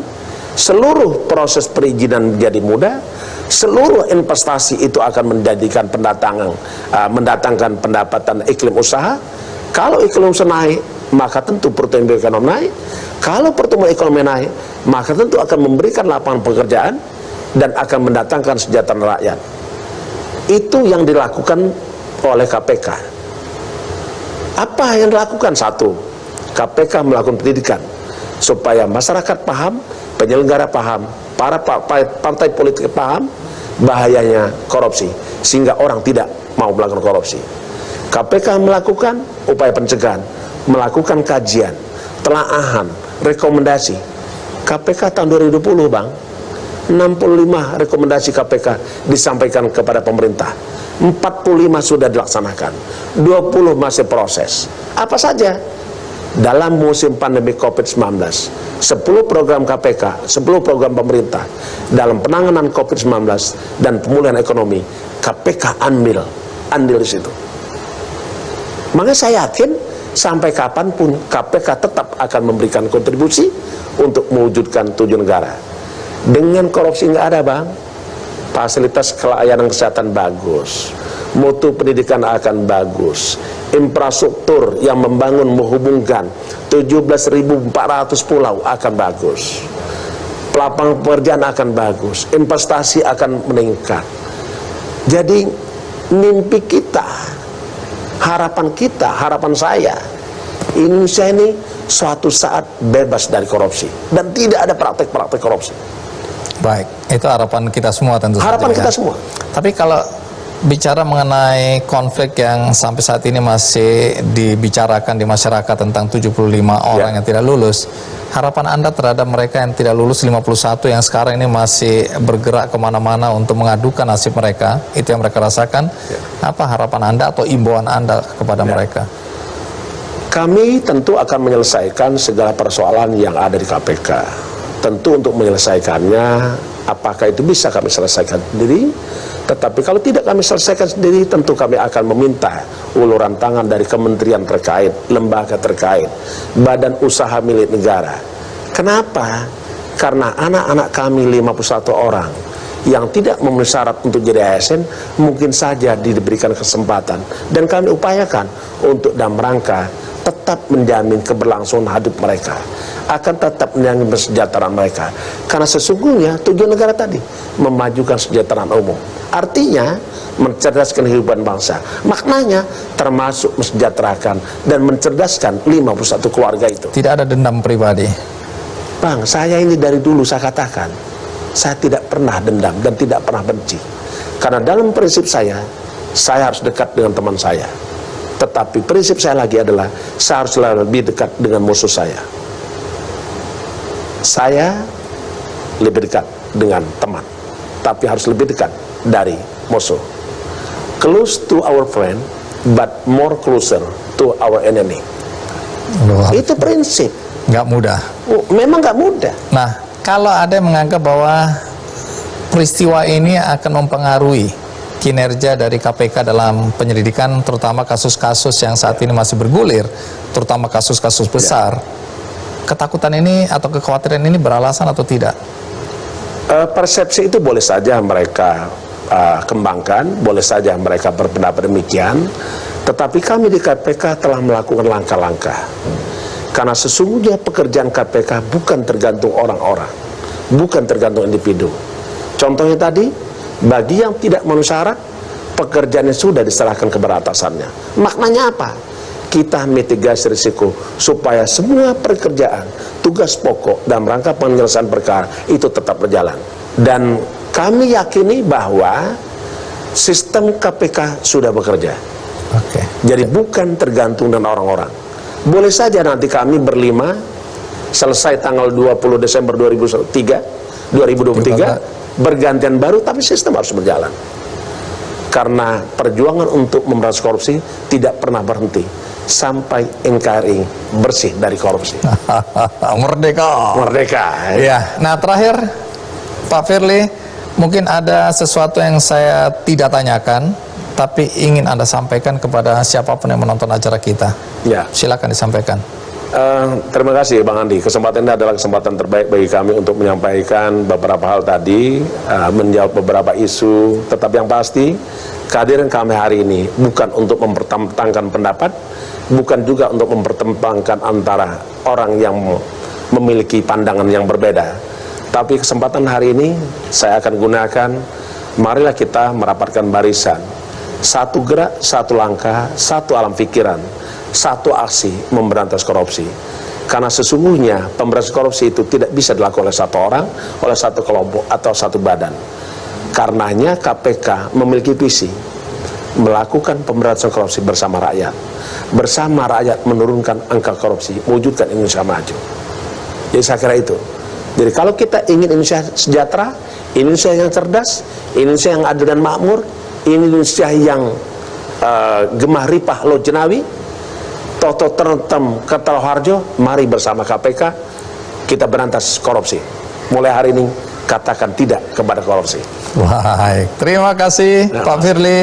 seluruh proses perizinan menjadi mudah, seluruh investasi itu akan mendatangkan pendapatan iklim usaha. Kalau iklim usaha naik, maka tentu pertumbuhan ekonomi naik. Kalau pertumbuhan ekonomi naik, maka tentu akan memberikan lapangan pekerjaan dan akan mendatangkan kesejahteraan rakyat. Itu yang dilakukan oleh KPK. Apa yang dilakukan? Satu, KPK melakukan pendidikan supaya masyarakat paham, penyelenggara paham, para partai politik paham bahayanya korupsi, sehingga orang tidak mau melakukan korupsi. KPK melakukan upaya pencegahan, melakukan kajian, telaahan, rekomendasi. KPK tahun 2020, Bang, 65 rekomendasi KPK disampaikan kepada pemerintah, 45 sudah dilaksanakan, 20 masih proses. Apa saja? Dalam musim pandemi COVID-19, 10 program KPK, 10 program pemerintah dalam penanganan COVID-19 dan pemulihan ekonomi, KPK andil di situ. Makanya saya yakin sampai kapanpun KPK tetap akan memberikan kontribusi untuk mewujudkan tujuan negara. Dengan korupsi nggak ada, Bang, fasilitas pelayanan kesehatan bagus, mutu pendidikan akan bagus, infrastruktur yang membangun menghubungkan 17.400 pulau akan bagus, lapangan pekerjaan akan bagus, investasi akan meningkat. Jadi mimpi kita, harapan saya, Indonesia ini suatu saat bebas dari korupsi dan tidak ada praktek-praktek korupsi. Baik, itu harapan kita semua tentu saja. Harapan kita semua. Tapi kalau bicara mengenai konflik yang sampai saat ini masih dibicarakan di masyarakat tentang 75 orang yang tidak lulus, harapan Anda terhadap mereka yang tidak lulus 51 yang sekarang ini masih bergerak kemana-mana untuk mengadukan nasib mereka, itu yang mereka rasakan, apa harapan Anda atau imbauan Anda kepada mereka? Kami tentu akan menyelesaikan segala persoalan yang ada di KPK. Tentu untuk menyelesaikannya, apakah itu bisa kami selesaikan sendiri? Tetapi kalau tidak kami selesaikan sendiri, tentu kami akan meminta uluran tangan dari kementerian terkait, lembaga terkait, badan usaha milik negara. Kenapa? Karena anak-anak kami 51 orang yang tidak memenuhi syarat untuk jadi ASN mungkin saja diberikan kesempatan, dan kami upayakan untuk dalam rangka tetap menjamin keberlangsungan hidup mereka, akan tetap menjamin kesejahteraan mereka. Karena sesungguhnya tujuan negara tadi memajukan kesejahteraan umum, artinya mencerdaskan kehidupan bangsa. Maknanya termasuk mensejahterakan dan mencerdaskan 51 keluarga itu. Tidak ada dendam pribadi. Bang, saya ini dari dulu saya katakan, saya tidak pernah dendam dan tidak pernah benci. Karena dalam prinsip saya harus dekat dengan teman saya. Tetapi prinsip saya lagi adalah, saya harus lebih dekat dengan musuh saya. Saya lebih dekat dengan teman, tapi harus lebih dekat dari musuh. Close to our friend, but more closer to our enemy. Itu prinsip. Nggak mudah. Memang nggak mudah. Nah, kalau ada yang menganggap bahwa peristiwa ini akan mempengaruhi kinerja dari KPK dalam penyelidikan, terutama kasus-kasus yang saat ini masih bergulir, terutama kasus-kasus besar, ketakutan ini atau kekhawatiran ini beralasan atau tidak? Persepsi itu boleh saja mereka kembangkan, boleh saja mereka berpendapat demikian, tetapi kami di KPK telah melakukan langkah-langkah. Karena sesungguhnya pekerjaan KPK bukan tergantung orang-orang, bukan tergantung individu. Contohnya tadi, bagi yang tidak memenuhi syarat, pekerjaannya sudah diserahkan kepada atasannya. Maknanya apa? Kita mitigasi risiko supaya semua pekerjaan, tugas pokok dalam rangka penyelesaian perkara itu tetap berjalan. Dan kami yakini bahwa sistem KPK sudah bekerja. Jadi bukan tergantung dengan orang-orang. Boleh saja nanti kami berlima selesai tanggal 20 Desember 2023 bergantian baru, tapi sistem harus berjalan. Karena perjuangan untuk memberantas korupsi tidak pernah berhenti sampai NKRI bersih dari korupsi. Merdeka. Merdeka. Ya. Nah, terakhir Pak Firly, mungkin ada sesuatu yang saya tidak tanyakan tapi ingin Anda sampaikan kepada siapapun yang menonton acara kita. Ya. Silakan disampaikan. Terima kasih Bang Andi. Kesempatan ini adalah kesempatan terbaik bagi kami untuk menyampaikan beberapa hal tadi, menjawab beberapa isu. Tetapi yang pasti, kehadiran kami hari ini bukan untuk mempertentangkan pendapat, bukan juga untuk mempertentangkan antara orang yang memiliki pandangan yang berbeda. Tapi kesempatan hari ini saya akan gunakan, marilah kita merapatkan barisan. Satu gerak, satu langkah, satu alam pikiran, satu aksi memberantas korupsi. Karena sesungguhnya pemberantasan korupsi itu tidak bisa dilakukan oleh satu orang, oleh satu kelompok atau satu badan. Karenanya KPK memiliki visi melakukan pemberantasan korupsi bersama rakyat. Bersama rakyat menurunkan angka korupsi, mewujudkan Indonesia maju. Jadi saya kira itu. Jadi kalau kita ingin Indonesia sejahtera, Indonesia yang cerdas, Indonesia yang adil dan makmur, Indonesia yang gemah ripah lo jenawi, toto terentem ketelo harjo, mari bersama KPK kita berantas korupsi. Mulai hari ini katakan tidak kepada korupsi. Baik, terima kasih Pak Firly.